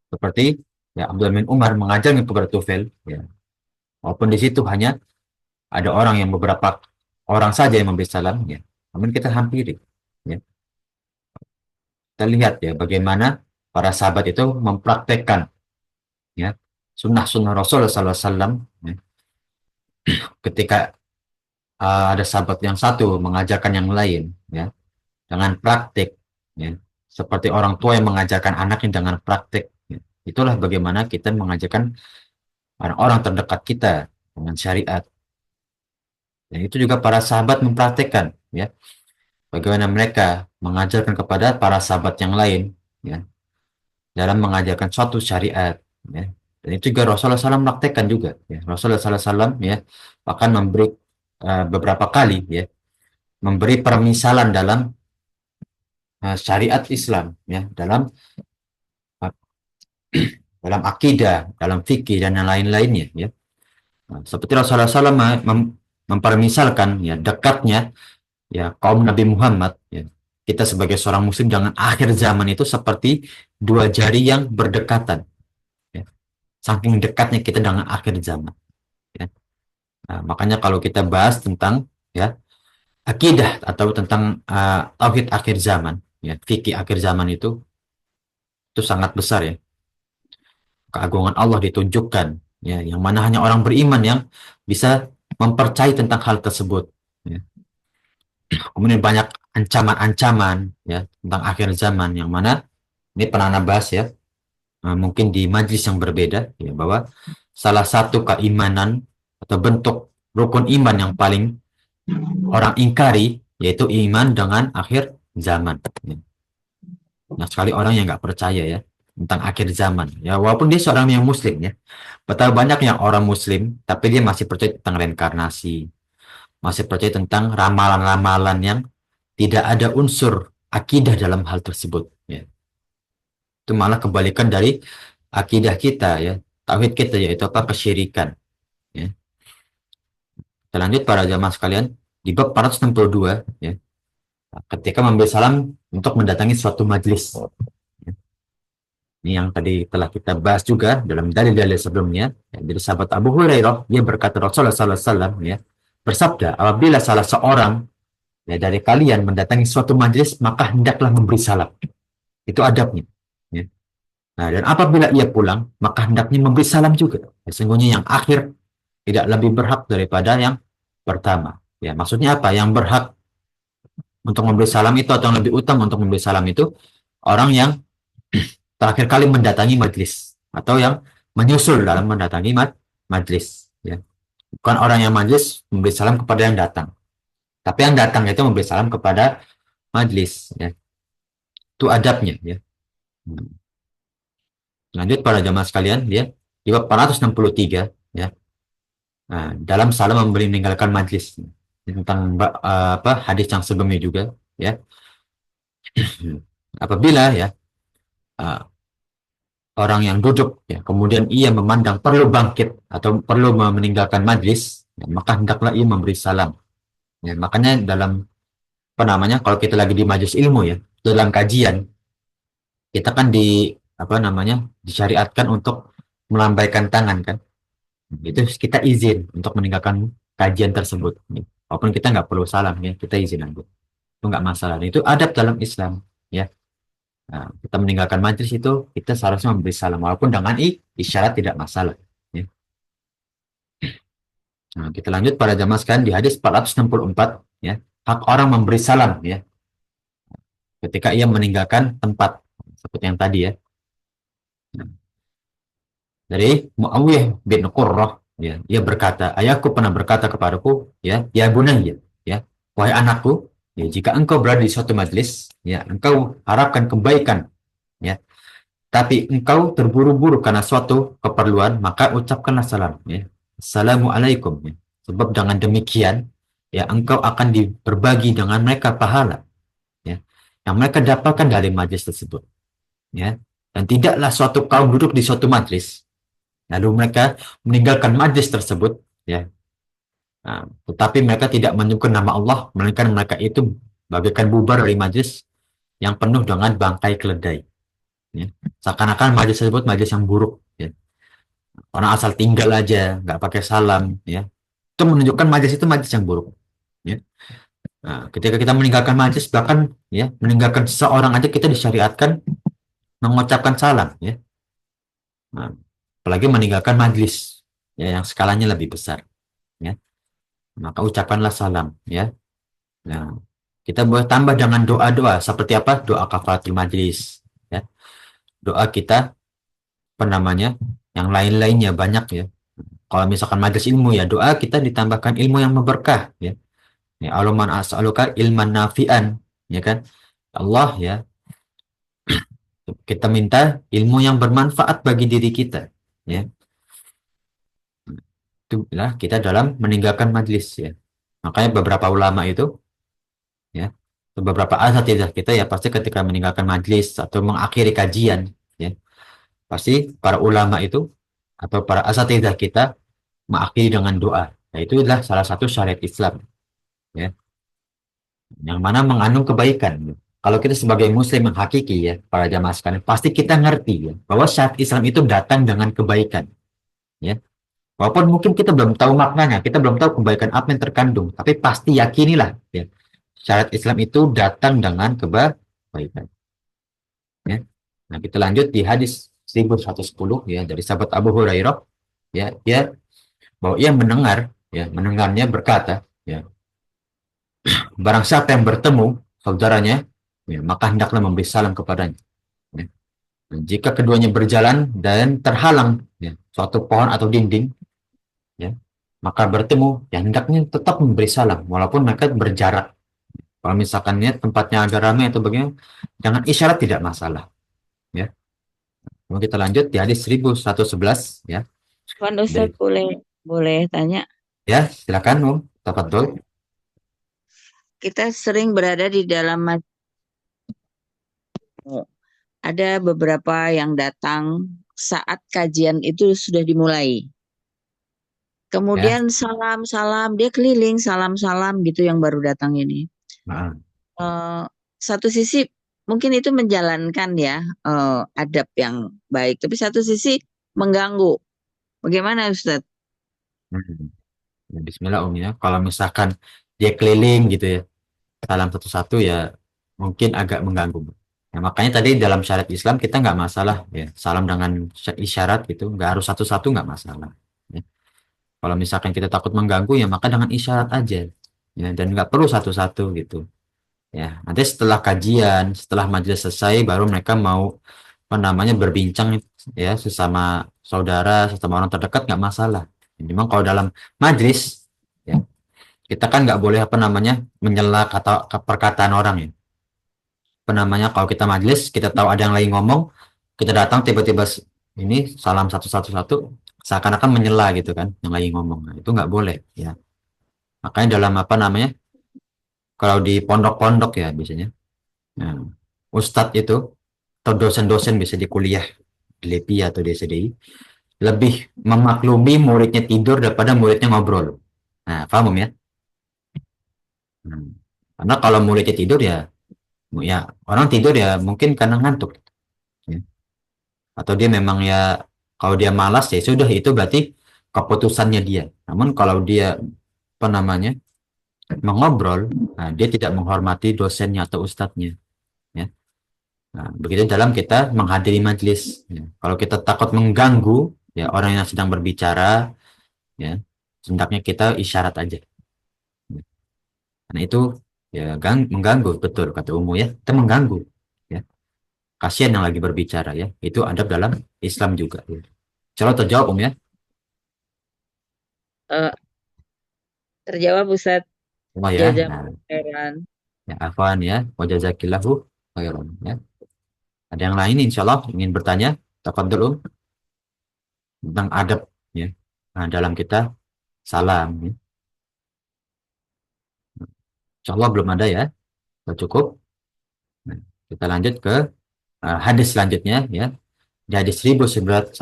seperti ya Abdullah bin Umar mengajarnya kepada Tufail ya walaupun di situ hanya ada orang yang beberapa orang saja yang memberi salam ya namun kita hampiri ya kita lihat ya bagaimana para sahabat itu mempraktekkan ya sunnah-sunnah Rasulullah SAW ya. Ketika ada sahabat yang satu mengajarkan yang lain ya dengan praktik ya seperti orang tua yang mengajarkan anaknya dengan praktik ya. Itulah bagaimana kita mengajarkan orang-orang terdekat kita dengan syariat dan itu juga para sahabat mempraktikkan ya bagaimana mereka mengajarkan kepada para sahabat yang lain ya dalam mengajarkan suatu syariat ya dan itu juga Rasulullah SAW mempraktikkan juga ya Rasulullah SAW ya akan memberi beberapa kali ya memberi permisalan dalam syariat Islam ya uh, dalam akidah, dalam fikih dan yang lain-lainnya ya. Nah, seperti Rasulullah SAW mempermisalkan ya dekatnya ya kaum Nabi Muhammad ya. Kita sebagai seorang muslim dengan akhir zaman itu seperti dua jari yang berdekatan ya. Saking dekatnya kita dengan akhir zaman ya. Nah, makanya kalau kita bahas tentang ya akidah atau tentang tauhid akhir zaman ya fikih akhir zaman itu sangat besar ya keagungan Allah ditunjukkan ya yang mana hanya orang beriman yang bisa mempercayai tentang hal tersebut ya. Kemudian banyak ancaman-ancaman ya tentang akhir zaman yang mana ini pernah Anda bahas ya mungkin di majlis yang berbeda ya bahwa salah satu keimanan atau bentuk rukun iman yang paling orang ingkari yaitu iman dengan akhir zaman ya. Nah sekali orang yang nggak percaya ya tentang akhir zaman ya walaupun dia seorang yang muslim ya betapa banyak yang orang muslim tapi dia masih percaya tentang reinkarnasi masih percaya tentang ramalan-ramalan yang tidak ada unsur akidah dalam hal tersebut ya itu malah kebalikan dari akidah kita ya tauhid kita yaitu apa kesyirikan ya kita lanjut para jamaah sekalian di bab 462 ya ketika memberi salam untuk mendatangi suatu majlis ya. Ini yang tadi telah kita bahas juga dalam dalil-dalil sebelumnya. Ya, dari sahabat Abu Hurairah, dia berkata Rasulullah SAW ya, bersabda, apabila salah seorang ya, dari kalian mendatangi suatu majlis, maka hendaklah memberi salam. Itu adabnya. Ya. Nah, dan apabila ia pulang, maka hendaknya memberi salam juga. Ya, sesungguhnya yang akhir tidak lebih berhak daripada yang pertama. Ya, maksudnya apa? Yang berhak untuk memberi salam itu atau yang lebih utama untuk memberi salam itu orang yang terakhir kali mendatangi majlis atau yang menyusul dalam mendatangi majlis ya bukan orang yang majlis memberi salam kepada yang datang tapi yang datang itu memberi salam kepada majlis ya itu adabnya ya lanjut para jamaah sekalian ya di bab 463 ya nah, dalam salam memberi meninggalkan majlis tentang apa hadis yang sebelumnya juga ya apabila ya uh, orang yang duduk ya kemudian ia memandang perlu bangkit atau perlu meninggalkan majlis ya, maka hendaklah ia memberi salam ya, makanya dalam apa namanya kalau kita lagi di majlis ilmu ya dalam kajian kita kan di apa namanya disyariatkan untuk melambaikan tangan kan itu kita izin untuk meninggalkan kajian tersebut ya. Walaupun kita nggak perlu salam ya kita izin aja itu nggak masalah itu adab dalam Islam ya. Nah, kita meninggalkan majlis itu kita seharusnya memberi salam walaupun dengan isyarat tidak masalah ya. Nah, kita lanjut pada jamaah sekalian di hadis 464 ya hak orang memberi salam ya ketika ia meninggalkan tempat seperti yang tadi ya. Nah, dari Muawiyah bin Qurrah ya ia berkata ayahku pernah berkata kepadaku ya bunayya ya wahai anakku ya jika engkau berada di suatu majlis ya engkau harapkan kebaikan ya tapi engkau terburu-buru karena suatu keperluan maka ucapkanlah salam ya assalamualaikum ya sebab dengan demikian ya engkau akan berbagi dengan mereka pahala yang mereka dapatkan dari majelis tersebut, ya. Dan tidaklah suatu kaum duduk di suatu majelis lalu mereka meninggalkan majelis tersebut, ya. Nah, tetapi mereka tidak menyebutkan nama Allah, melainkan mereka itu bagaikan bubar dari majelis yang penuh dengan bangkai keledai, ya. Seakan-akan majelis tersebut majelis yang buruk, ya. Orang asal tinggal aja nggak pakai salam, ya, itu menunjukkan majelis itu majelis yang buruk, ya. Nah, ketika kita meninggalkan majelis, bahkan ya meninggalkan seseorang aja kita disyariatkan mengucapkan salam, ya. Nah, apalagi meninggalkan majelis, ya, yang skalanya lebih besar, ya. Maka ucapkanlah salam, ya. Nah, kita boleh tambah dengan doa-doa seperti apa? Doa kafaratul majelis, ya. Doa kita apa namanya? Yang lain-lainnya banyak, ya. Kalau misalkan majelis ilmu, ya doa kita ditambahkan ilmu yang berkah, ya. Ya, Allahumma as'aluka ilman nafi'an, ya kan? Allah, ya, kita minta ilmu yang bermanfaat bagi diri kita, ya. Itulah kita dalam meninggalkan majelis, ya. Makanya beberapa ulama itu, ya, beberapa asatidzah kita ya pasti ketika meninggalkan majelis atau mengakhiri kajian, ya, pasti para ulama itu atau para asatidzah kita mengakhiri dengan doa. Nah, itu adalah salah satu syariat Islam, ya, yang mana mengandung kebaikan. Kalau kita sebagai muslim yang hakiki, ya, para jamaah sekalian, pasti kita ngerti, ya, bahwa syariat Islam itu datang dengan kebaikan, ya. Walaupun mungkin kita belum tahu maknanya, kita belum tahu kebaikan apa yang terkandung, tapi pasti yakinilah, ya, syariat Islam itu datang dengan kebaikan, ya. Nah, kita lanjut di hadis 1110, ya, dari sahabat Abu Hurairah, ya, dia bahwa ia mendengar, ya, mendengarnya berkata, ya, barang siapa yang bertemu saudaranya, ya, maka hendaklah memberi salam kepadanya, ya. Dan jika keduanya berjalan dan terhalang, ya, suatu pohon atau dinding, ya, maka bertemu, ya, hendaknya tetap memberi salam walaupun mereka berjarak. Kalau misalkan tempatnya agak ramai atau bagaimana, jangan isyarat, tidak masalah, ya. Kemudian kita lanjut di hadis 1111, ya. Pak Dari, Ustadz boleh boleh tanya? ya, silakan tafadhol. Kita sering berada di dalam ada beberapa yang datang saat kajian itu sudah dimulai. Ya. Kemudian salam-salam, dia keliling salam-salam gitu yang baru datang ini. Nah, Eh, Satu sisi mungkin itu menjalankan ya adab yang baik, tapi satu sisi mengganggu. Bagaimana Ustadz? hmm. Ya, Bismillah, ya. Kalau misalkan dia keliling gitu, ya, salam satu-satu, ya mungkin agak mengganggu. Nah, makanya tadi dalam syariat Islam kita nggak masalah, ya, salam dengan isyarat gitu, nggak harus satu-satu, nggak masalah, ya. Kalau misalkan kita takut mengganggu, ya maka dengan isyarat aja, ya, dan nggak perlu satu-satu gitu, ya. Nanti setelah kajian, setelah majelis selesai, baru mereka mau apa namanya berbincang, ya, sesama saudara, sesama orang terdekat, nggak masalah. Memang kalau dalam majelis, ya, kita kan nggak boleh apa namanya menyela kata perkataan orang, ya. Apa namanya kalau kita majelis kita tahu ada yang lagi ngomong, kita datang tiba-tiba ini salam satu-satu seakan-akan menyela gitu kan yang lagi ngomong. Nah, itu nggak boleh, ya. Makanya dalam apa namanya kalau di pondok-pondok, ya, biasanya, nah, ustadz itu atau dosen-dosen bisa di kuliah di LIPI atau di SDI lebih memaklumi muridnya tidur daripada muridnya ngobrol. Nah, paham ya? Hmm. Karena kalau muridnya tidur, ya orang tidur ya mungkin karena ngantuk, ya. Atau dia memang, ya, kalau dia malas, ya sudah, itu berarti keputusannya dia. Namun kalau dia apa namanya mengobrol, nah, dia tidak menghormati dosennya atau ustadznya, ya. Nah, begitu dalam kita menghadiri majelis, ya. Kalau kita takut mengganggu, ya, orang yang sedang berbicara, ya, hendaknya kita isyarat aja, ya. Karena itu, ya, mengganggu, betul kata Umu, ya, itu mengganggu, ya. Kasihan yang lagi berbicara, ya. Itu adab dalam Islam juga, ya. Coba terjawab, ya. Eh, Terjawab Ustadz. Oh, ya. Nah, Jazakallahu. ya, afwan, ya. Wa jazakillahu khairan, ya. Ada yang lain insyaallah ingin bertanya, tafadhol, tentang adab, ya. Nah, dalam kita salam, ya. Insyaallah belum ada, ya. Sudah cukup. Nah, Kita lanjut ke hadis selanjutnya ya. Di hadis 1111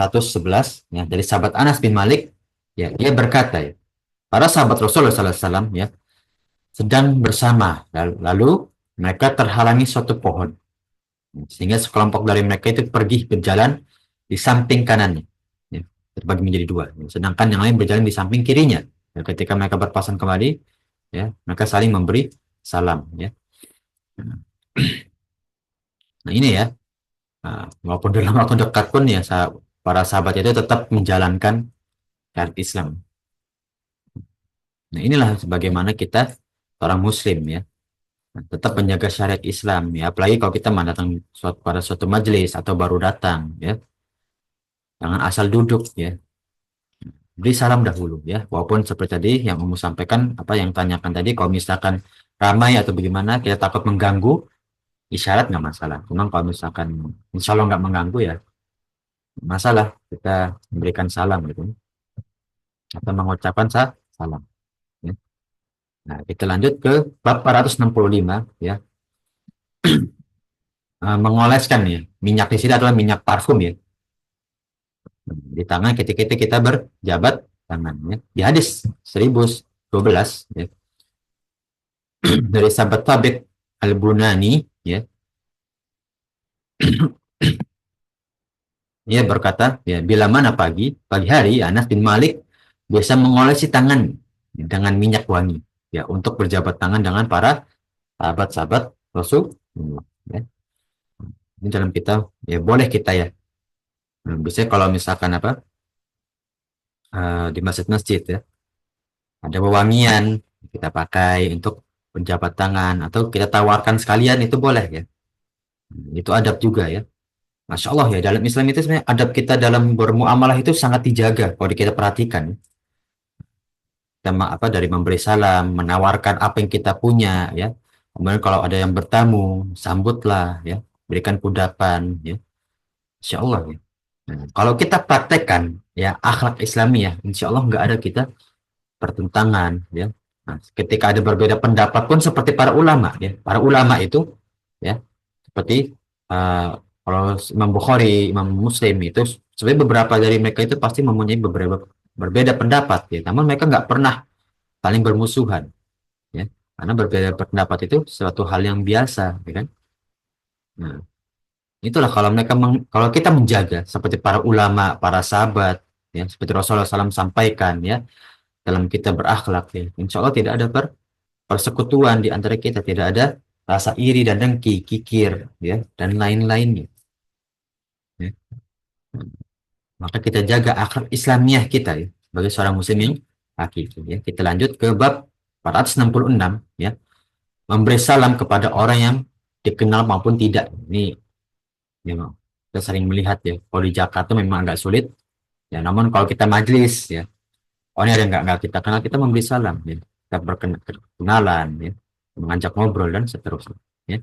ya dari sahabat Anas bin Malik ya, dia berkata ya, para sahabat Rasulullah SAW ya sedang bersama, lalu mereka terhalangi suatu pohon sehingga sekelompok dari mereka itu pergi berjalan di samping kanannya ya, terbagi menjadi dua, sedangkan yang lain berjalan di samping kirinya ya, ketika mereka berpasangan kembali ya mereka saling memberi salam ya. Nah ini ya, walaupun dalam waktu dekat pun ya para sahabat itu tetap menjalankan syariat Islam. Nah inilah sebagaimana kita orang Muslim ya, tetap menjaga syariat Islam ya, apalagi kalau kita mendatang pada suatu majelis atau baru datang ya, jangan asal duduk ya, beri salam dahulu ya, walaupun seperti tadi yang Ummu sampaikan, apa yang tanyakan tadi, kalau misalkan ramai atau bagaimana kita takut mengganggu, isyarat nggak masalah. Cuma kalau misalkan insya Allah nggak mengganggu ya masalah, kita memberikan salam gitu atau mengucapkan salam ya. Nah kita lanjut ke bab 465 ya. Mengoleskan ya, minyak di sini adalah minyak parfum ya di tangan ketika kita berjabat tangan ya. Di hadis 1012 ya, dari sahabat Thabit Al-Bunani ya, dia berkata ya, bila mana pagi hari Anas bin Malik biasa mengolesi tangan dengan minyak wangi ya untuk berjabat tangan dengan para sahabat-sahabat Rasul ya. Ini dalam kita ya boleh kita ya, biasanya kalau misalkan apa, di masjid-masjid ya ada wewangian kita pakai untuk penjabat tangan atau kita tawarkan sekalian, itu boleh ya. Itu adab juga ya. Masya Allah ya, dalam Islam itu sebenarnya adab kita dalam bermuamalah itu sangat dijaga kalau kita perhatikan. Apa dari memberi salam, menawarkan apa yang kita punya ya. Kemudian kalau ada yang bertamu, sambutlah ya, berikan kudapan ya. Insya Allah ya. Nah, kalau kita praktekkan ya akhlak Islamiyah, insya Allah nggak ada kita pertentangan ya. Nah, ketika ada berbeda pendapat pun seperti para ulama ya. Para ulama itu ya seperti kalau Imam Bukhari, Imam Muslim itu sebenarnya beberapa dari mereka itu pasti mempunyai beberapa berbeda pendapat ya. Namun mereka nggak pernah saling bermusuhan ya. Karena berbeda pendapat itu suatu hal yang biasa ya kan. Nah, itulah kalau kalau kita menjaga seperti para ulama, para sahabat ya, seperti Rasulullah SAW sampaikan ya, dalam kita berakhlak ya, insya Allah tidak ada persekutuan di antara kita, tidak ada rasa iri dan dengki, kikir ya, dan lain-lainnya ya. Maka kita jaga akhlak Islamiah kita ya sebagai seorang muslim yang hakiki ya. Kita lanjut ke bab 466 ya, memberi salam kepada orang yang dikenal maupun tidak. Ini memang kita sering melihat ya, kalau di Jakarta memang agak sulit ya, namun kalau kita majlis ya, oh ini ada nggak kita kenal, kita memberi salam ya, kita berkenalan ya, mengajak ngobrol dan seterusnya ya.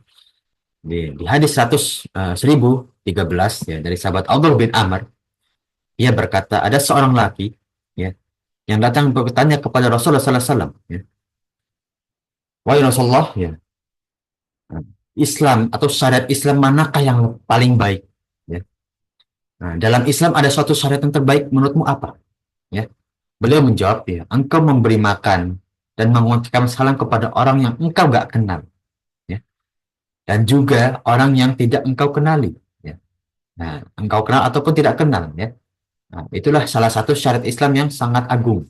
Di hadis 1013 ya dari sahabat Abdullah bin Amr, ia berkata ada seorang laki ya yang datang bertanya kepada Rasulullah SAW ya, wahai Rasulullah ya, Islam atau syariat Islam manakah yang paling baik ya. Nah, dalam Islam ada suatu syariat yang terbaik menurutmu apa ya. Beliau menjawab ya, engkau memberi makan dan mengucapkan salam kepada orang yang engkau gak kenal ya, dan juga orang yang tidak engkau kenali ya. Nah, engkau kenal ataupun tidak kenal ya. Nah, itulah salah satu syariat Islam yang sangat agung,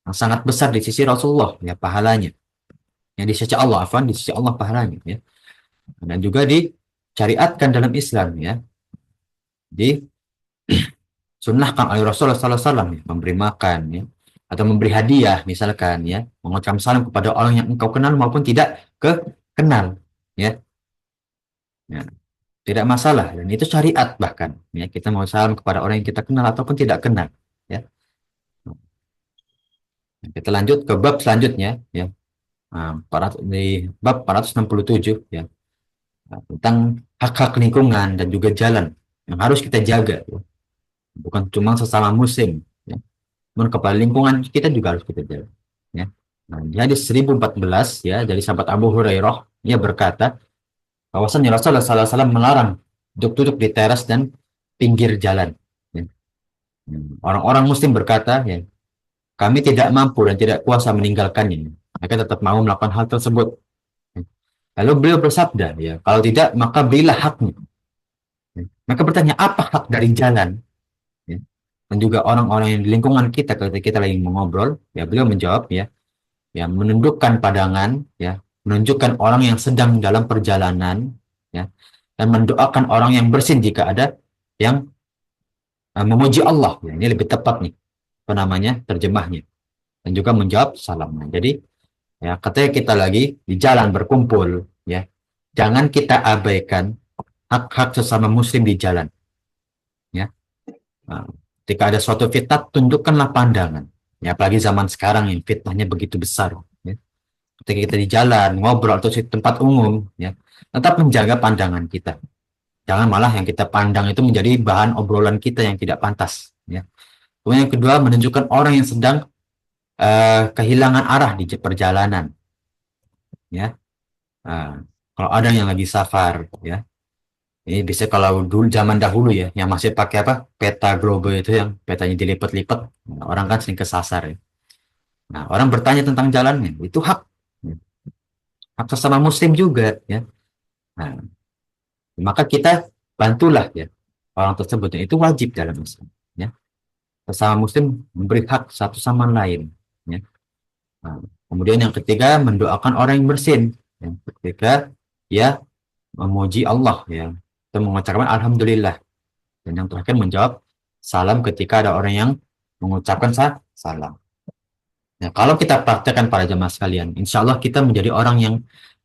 yang sangat besar di sisi Rasulullah ya pahalanya, yang di sisi Allah, di sisi Allah pahalanya ya. Dan juga disyariatkan dalam Islam ya, disunnahkan oleh Rasulullah SAW ya, memberi makan ya, atau memberi hadiah misalkan ya, mengucapkan salam kepada orang yang engkau kenal maupun tidak kenal ya. Ya, tidak masalah, dan itu syariat bahkan ya, kita mau salam kepada orang yang kita kenal ataupun tidak kenal ya. Kita lanjut ke bab selanjutnya ya, di bab 467 ya, tentang hak-hak lingkungan dan juga jalan yang harus kita jaga ya. Bukan cuma sesama muslim ya, namun kepada lingkungan kita juga harus kita jaga ya. Nah, di hadis 1014 ya dari sahabat Abu Hurairah, ia berkata bahwasanya Rasulullah SAW melarang duduk-duduk di teras dan pinggir jalan. Ya. Orang-orang Muslim berkata, ya, kami tidak mampu dan tidak kuasa meninggalkannya. Mereka tetap mau melakukan hal tersebut. Lalu beliau bersabda, ya, kalau tidak maka berilah haknya. Ya. Mereka bertanya, apa hak dari jalan? Ya. Dan juga orang-orang yang di lingkungan kita ketika kita lagi mengobrol, ya beliau menjawab, ya, ya menundukkan pandangan, ya, menunjukkan orang yang sedang dalam perjalanan, ya, dan mendoakan orang yang bersin jika ada yang memuji Allah. Ya, ini lebih tepat nih, apa namanya terjemahnya. Dan juga menjawab salam. Nah, jadi ya ketika kita lagi di jalan berkumpul, ya jangan kita abaikan hak-hak sesama muslim di jalan, ya. Nah, ketika ada suatu fitnah tundukkanlah pandangan, ya apalagi zaman sekarang yang fitnahnya begitu besar, ya. Ketika kita di jalan ngobrol atau di tempat umum, ya tetap menjaga pandangan kita, jangan malah yang kita pandang itu menjadi bahan obrolan kita yang tidak pantas, ya. Kemudian yang kedua, menunjukkan orang yang sedang kehilangan arah di perjalanan, ya. Nah, kalau ada yang lagi safar, ya, ini bisa kalau dulu zaman dahulu ya, yang masih pakai apa peta globe itu yang petanya dilipat-lipat, nah, orang kan sering kesasar ya. Nah, orang bertanya tentang jalannya, itu hak, ya, hak sesama Muslim juga, ya. Nah, maka kita bantulah ya orang tersebut, itu wajib dalam Islam, ya. Sesama Muslim memberi hak satu sama lain, ya. Nah, kemudian yang ketiga, mendoakan orang yang bersin, yang ketiga ya memuji Allah, ya, kita mengucapkan alhamdulillah, dan yang terakhir menjawab salam ketika ada orang yang mengucapkan salam. Nah, kalau kita praktekkan para jemaah sekalian, insya Allah kita menjadi orang yang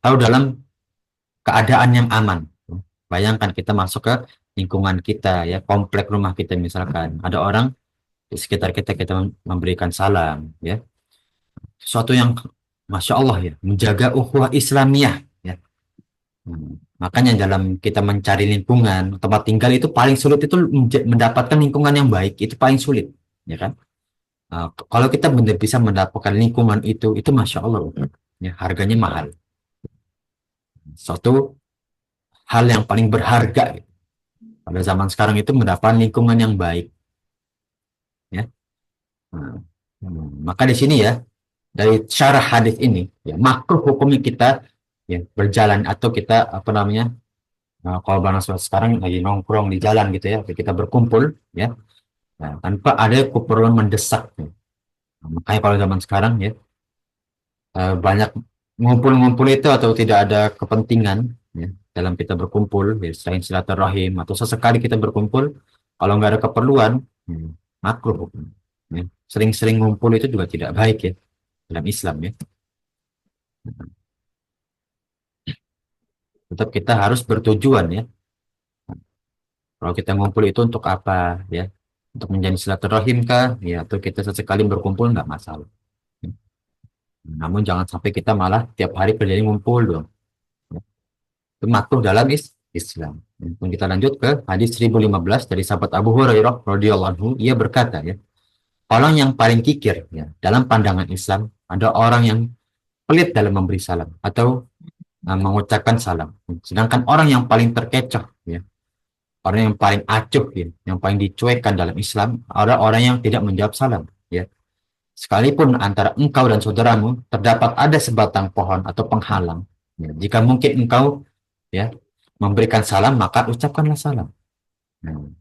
tahu dalam keadaan yang aman. Bayangkan kita masuk ke lingkungan kita, ya komplek rumah kita misalkan, ada orang di sekitar kita, kita memberikan salam, ya sesuatu yang masya Allah ya, menjaga ukhuwah Islamiyah, ya. Makanya dalam kita mencari lingkungan tempat tinggal itu paling sulit itu mendapatkan lingkungan yang baik, itu paling sulit, ya kan. Kalau kita benar bisa mendapatkan lingkungan itu masya Allah, ya harganya mahal, suatu hal yang paling berharga gitu. Pada zaman sekarang itu mendapatkan lingkungan yang baik, ya. Nah, maka di sini ya dari syarah hadis ini, ya makruh hukumnya kita ya berjalan atau kita apa namanya, kalau bahasa sekarang lagi nongkrong di jalan gitu ya, kita berkumpul, ya, nah, tanpa ada keperluan mendesak, ya. Nah, makanya kalau zaman sekarang ya banyak ngumpul-ngumpul itu atau tidak ada kepentingan, ya, dalam kita berkumpul, ya, selain silaturahim atau sesekali kita berkumpul, kalau nggak ada keperluan, makruh hukum, ya. Sering-sering ngumpul itu juga tidak baik ya dalam Islam, ya. Tetap kita harus bertujuan ya. Kalau kita ngumpul itu untuk apa ya? Untuk menjadi silaturahim kah? Ya, atau kita sesekali berkumpul nggak masalah. Namun jangan sampai kita malah tiap hari kerjanya ngumpul dong. Itu makruh dalam Islam. Dan kita lanjut ke hadis 1015 dari sahabat Abu Hurairah radhiyallahu anhu, ia berkata ya, orang yang paling kikir ya dalam pandangan Islam ada orang yang pelit dalam memberi salam atau mengucapkan salam. Sedangkan orang yang paling terkecoh ya, orang yang paling acuh ya, yang paling dicuekkan dalam Islam ada orang yang tidak menjawab salam, ya. Sekalipun antara engkau dan saudaramu terdapat ada sebatang pohon atau penghalang, ya, jika mungkin engkau ya memberikan salam maka ucapkanlah salam. Nah,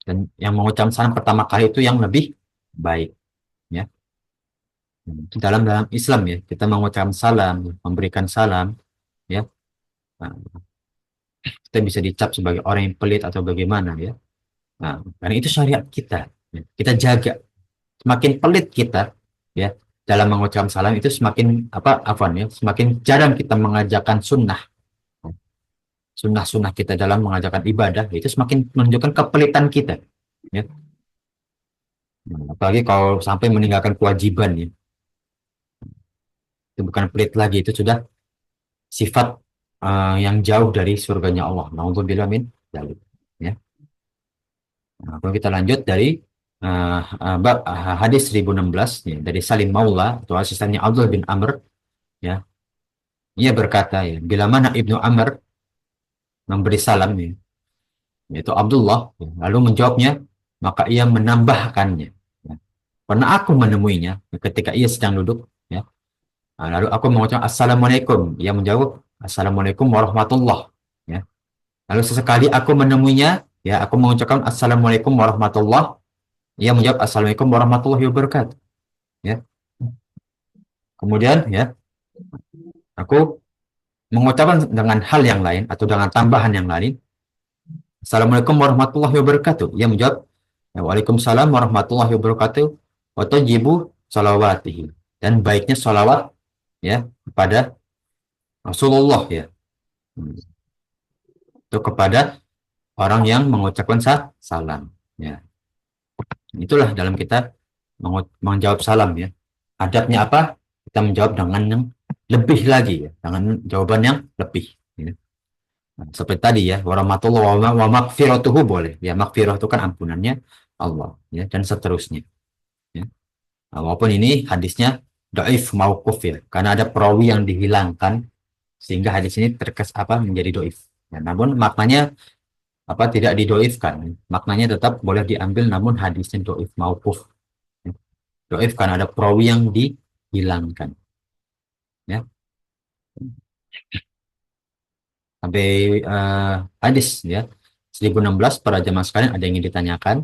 dan yang mengucapkan salam pertama kali itu yang lebih baik, ya. Dalam dalam Islam ya kita mengucapkan salam, memberikan salam, ya. Nah, kita bisa dicap sebagai orang yang pelit atau bagaimana ya. Nah, karena itu syariat kita, ya. Kita jaga. Semakin pelit kita ya dalam mengucapkan salam itu semakin apa afwan ya, semakin jarang kita mengajarkan sunnah kita dalam mengajarkan ibadah, itu semakin menunjukkan kepelitan kita, ya. Nah, apalagi kalau sampai meninggalkan kewajiban ya, itu bukan pelit lagi, itu sudah sifat yang jauh dari surganya Allah. Nauzubillah min dzalik, ya. Nah, kalau kita lanjut dari hadis 1016 ya, dari Salim Maula atau asistennya Abdullah bin Amr, ya. Ia berkata ya, bila mana Ibnu Amr memberi salam ya, yaitu Abdullah, ya, lalu menjawabnya, maka ia menambahkannya. Ya. Karena aku menemuinya ketika ia sedang duduk, ya. Nah, lalu aku mengucapkan Assalamualaikum. Ia menjawab Assalamualaikum warahmatullah. Ya. Lalu sesekali aku menemuinya, ya, aku mengucapkan Assalamualaikum warahmatullah. Ia menjawab Assalamualaikum warahmatullahi wabarakatuh. Ya. Kemudian, ya, aku mengucapkan dengan hal yang lain atau dengan tambahan yang lain. Assalamualaikum warahmatullahi wabarakatuh. Ia menjawab, Waalaikumsalam warahmatullahi wabarakatuh. Wa tayyibu salawatihi. Dan baiknya salawat ya kepada Rasulullah ya. Itu kepada orang yang mengucapkan salam ya. Itulah dalam kita menjawab salam ya. Adabnya apa? Kita menjawab dengan yang lebih lagi ya, dengan jawaban yang lebih ya. Nah, seperti tadi ya, warahmatullahi wa maghfiratuhu boleh. Ya, maghfirah itu kan ampunannya Allah ya dan seterusnya ya. Nah, walaupun ini hadisnya dhaif mauquf ya, karena ada perawi yang dihilangkan sehingga hadis ini menjadi dhaif. Ya, namun maknanya tidak didoifkan. Maknanya tetap boleh diambil namun hadisnya dhaif mauquf. Ya. Dhaif karena ada perawi yang dihilangkan ya. Sampai hadis ya 1016 para jamaah sekalian ada yang ingin ditanyakan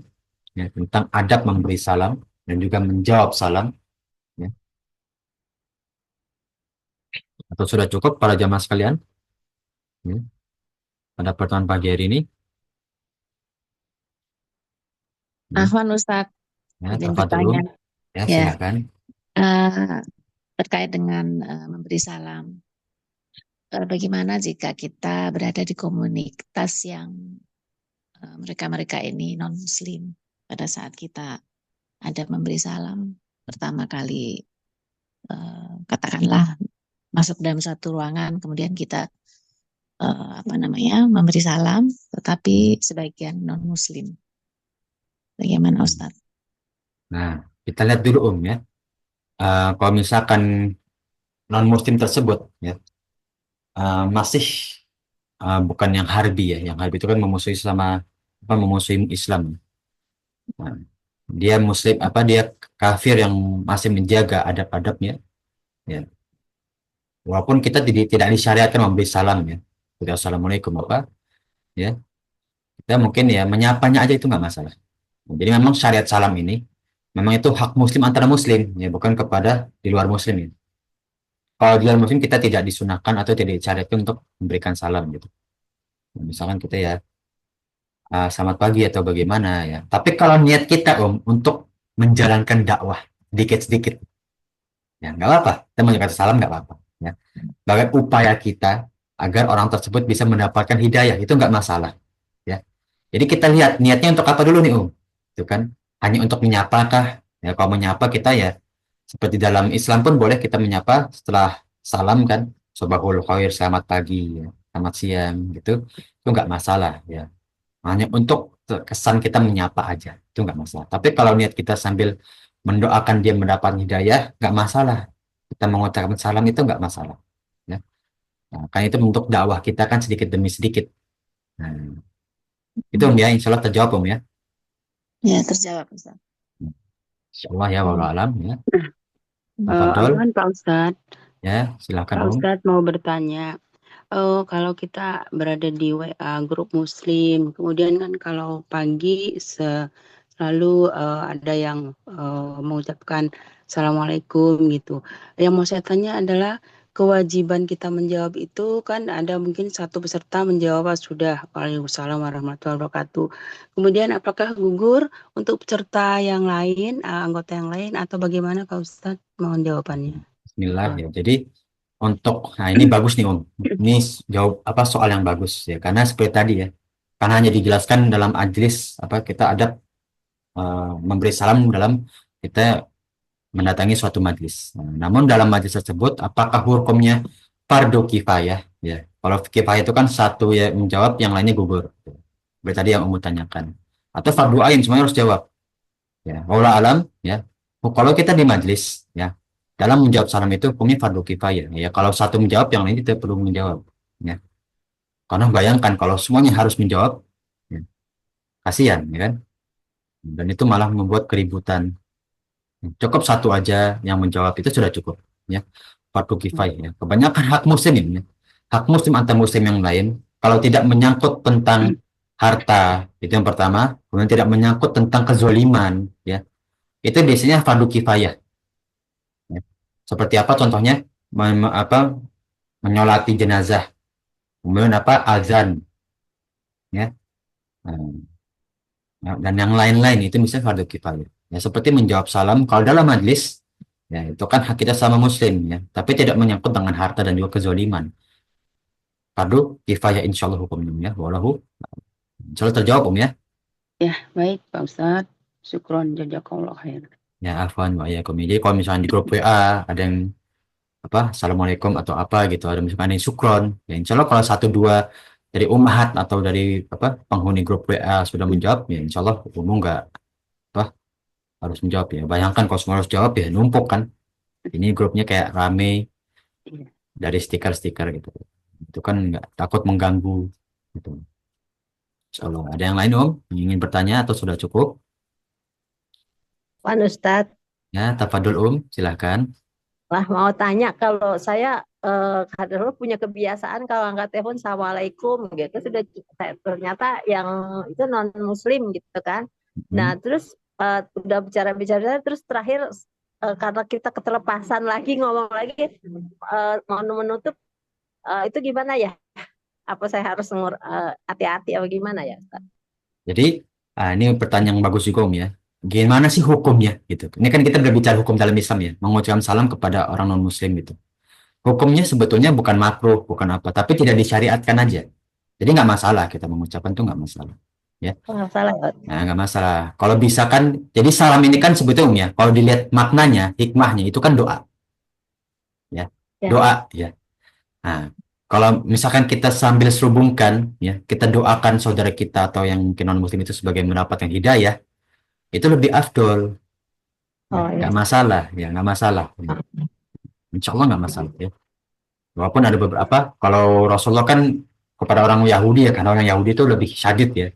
ya, tentang adab memberi salam dan juga menjawab salam ya. Atau sudah cukup para jamaah sekalian ya, pada pertemuan pagi hari ini ya, Afwan Ustadz, izin bertanya. tafadhol ya Ya, silakan. eh, terkait dengan memberi salam. Bagaimana jika kita berada di komunitas yang mereka-mereka ini non-Muslim pada saat kita ada memberi salam pertama kali, katakanlah masuk dalam satu ruangan, kemudian kita memberi salam, tetapi sebagian non-Muslim. Bagaimana Ustadz? Nah, kita lihat dulu ya. Kalau misalkan non muslim tersebut ya masih bukan yang harbi ya. Yang harbi itu kan memusuhi memusuhi Islam. Nah, dia muslim dia kafir yang masih menjaga adab-adabnya ya. Walaupun kita tidak disyariatkan memberi salam ya. Tidak assalamualaikum ya. Kita mungkin ya menyapanya aja itu nggak masalah. Jadi memang syariat salam ini memang itu hak muslim antara muslim ya, bukan kepada di luar muslim ya. Kalau di luar muslim kita tidak disunahkan atau tidak disyariatkan untuk memberikan salam gitu. Misalkan kita ya selamat pagi atau bagaimana ya. Tapi kalau niat kita untuk menjalankan dakwah sedikit-sedikit ya nggak apa-apa. Kita menyampaikan salam nggak apa-apa ya. Sebagai upaya kita agar orang tersebut bisa mendapatkan hidayah itu nggak masalah ya. Jadi kita lihat niatnya untuk apa dulu nih Itu kan hanya untuk menyapa kah? Ya kalau menyapa kita ya seperti dalam Islam pun boleh kita menyapa setelah salam kan, sobahul khair, selamat pagi, ya, selamat siang gitu. Itu nggak masalah ya. Hanya untuk kesan kita menyapa aja, itu nggak masalah. Tapi kalau niat kita sambil mendoakan dia mendapat hidayah, nggak masalah. Kita mengucapkan salam itu nggak masalah. Ya. Nah, kan itu bentuk dakwah kita kan sedikit demi sedikit. Nah, itu ya, insya Allah terjawab ya. Ya, terjawab Ustaz. Insya Allah ya, walau alam ya. Afwan Pak Ustadz, Ya, silakan Pak Ustadz mau bertanya. Kalau kita berada di WA grup Muslim, kemudian kan kalau pagi selalu ada yang mengucapkan Assalamualaikum gitu. Yang mau saya tanya adalah kewajiban kita menjawab itu kan ada mungkin satu peserta menjawab sudah Waalaikumsalam warahmatullahi wabarakatuh. Kemudian apakah gugur untuk peserta yang lain, anggota yang lain atau bagaimana Pak Ustadz? Mohon jawabannya. Bismillah ya. Jadi ini bagus nih Ini jawab soal yang bagus ya. Karena seperti tadi ya. Karena hanya dijelaskan dalam majlis kita ada memberi salam dalam kita mendatangi suatu majlis. Namun dalam majlis tersebut apakah hukumnya fardu kifayah ya. Kalau kifayah itu kan satu ya menjawab yang lainnya gugur. Seperti tadi yang tanyakan. Atau fardu ain semuanya harus jawab. Ya, wallahu alam ya. Kalau kita di majlis ya dalam menjawab salam itu hukumnya fardu kifayah ya. Kalau satu menjawab, yang lain tidak perlu menjawab ya. Karena bayangkan kalau semuanya harus menjawab, ya, kasihan ya kan. Dan itu malah membuat keributan. Cukup satu aja yang menjawab itu sudah cukup ya. Fardu kifayah ya. Kebanyakan hak muslim ini, hak muslim antar muslim yang lain, kalau tidak menyangkut tentang harta, itu yang pertama, kemudian tidak menyangkut tentang kezoliman ya, itu biasanya fardu kifayah ya. Seperti apa contohnya? Menyolati jenazah, kemudian azan ya. Dan yang lain-lain itu misalnya fardu kifayah ya, seperti menjawab salam kalau dalam majlis ya, itu kan hak kita sama muslim ya, tapi tidak menyangkut dengan harta dan juga kezoliman. Fardu kifayah insyaallah hukumnya ya. Wallahu insyaallah terjawab ya. Ya, baik Pak Ustadz. Syukron, jazakallah khair. Ya, afwan wa iyyakum. Jadi kalau misalnya di grup WA ada yang assalamualaikum atau apa gitu, ada misalkan yang syukron ya, insyaallah kalau satu dua dari ummahat atau dari penghuni grup WA sudah menjawab ya, insyaallah umum nggak harus menjawab ya. Bayangkan kalau semua harus jawab ya, numpuk kan. Ini grupnya kayak rame Iya. dari stiker-stiker gitu. Itu kan nggak, takut mengganggu gitu. Insyaallah. Ada yang lain yang ingin bertanya atau sudah cukup? Pak Ustadz, Ya, tafadhol silahkan. lah mau tanya kalau saya kadang punya kebiasaan kalau angkat telepon assalamualaikum gitu sudah ternyata yang itu non muslim gitu kan. Nah terus udah bicara-bicara terus terakhir karena kita ketelepasan lagi ngomong lagi mau menutup itu gimana ya? Apa saya harus hati-hati apa gimana ya Ustadz? Jadi ini pertanyaan yang bagus juga ya. Gimana sih hukumnya gitu? Ini kan kita berbicara hukum dalam Islam ya, mengucapkan salam kepada orang non muslim gitu. Hukumnya sebetulnya bukan makruh, bukan apa, tapi tidak disyariatkan aja. Jadi nggak masalah kita mengucapkan tuh, nggak masalah. Ya, Nggak salah. nah, nggak masalah. Kalau bisa kan, jadi salam ini kan sebetulnya kalau dilihat maknanya, hikmahnya itu kan doa. Ya, Ya. doa ya. Nah, kalau misalkan kita sambil serubungkan, ya, kita doakan saudara kita atau yang mungkin non muslim itu sebagai mendapatkan hidayah, itu lebih afdol. Ya, Oh, nggak ya. masalah, ya nggak masalah. Ya. Insya Allah nggak masalah ya. Walaupun ada beberapa, kalau Rasulullah kan kepada orang Yahudi ya, karena orang Yahudi itu lebih syadid ya,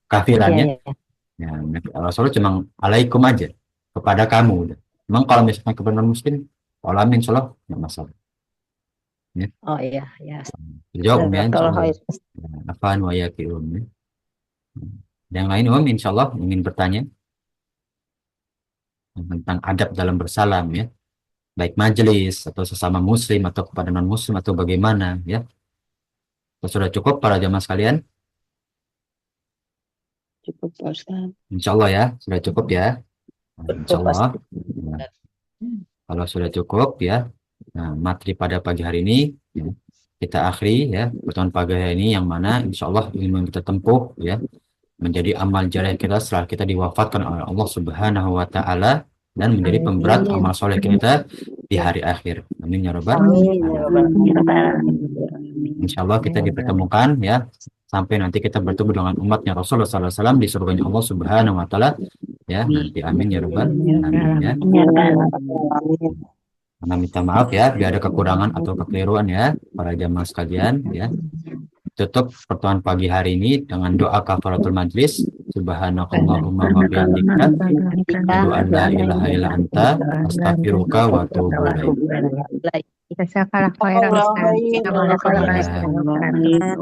kafirannya. Iya. Ya, Rasulullah cuma alaikum aja kepada kamu. Memang kalau misalnya kepada non muslim, alamin insya Allah nggak masalah. Oh iya, ya. Jawab ya, insya Kalau Allah. Afan wa yaqium ya. Yang lain insya Allah ingin bertanya tentang adab dalam bersalam ya, baik majelis atau sesama muslim atau kepada non muslim atau bagaimana ya. Sudah cukup para jamaah sekalian? Cukup Pak Ustadz. Insya Allah ya, sudah cukup ya. Insya Allah. Ya. Kalau sudah cukup ya, nah, materi pada pagi hari ini ya, kita akhiri ya, pertemuan pagi hari ini yang mana insya Allah ilmu yang kita tempuh ya menjadi amal jariah kita setelah kita diwafatkan oleh Allah Subhanahu wa Ta'ala dan menjadi pemberat amal soleh kita di hari akhir. Amin ya Rabbal alamin. Insya Allah kita dipertemukan ya sampai nanti kita bertemu dengan umatnya Rasulullah SAW di surganya Allah Subhanahu wa Ta'ala ya nanti. Amin ya Rabbal alamin ya. Karena minta maaf ya bila ada kekurangan atau kekeliruan ya para jamaah sekalian ya. Tutup pertemuan pagi hari ini dengan doa kafaratul majlis. Subhanakallahumma wa bihamdika asyhadu an la ilaha illa anta astaghfiruka wa atubu ilaik. Jazakallah khairan Ustaz. Allah,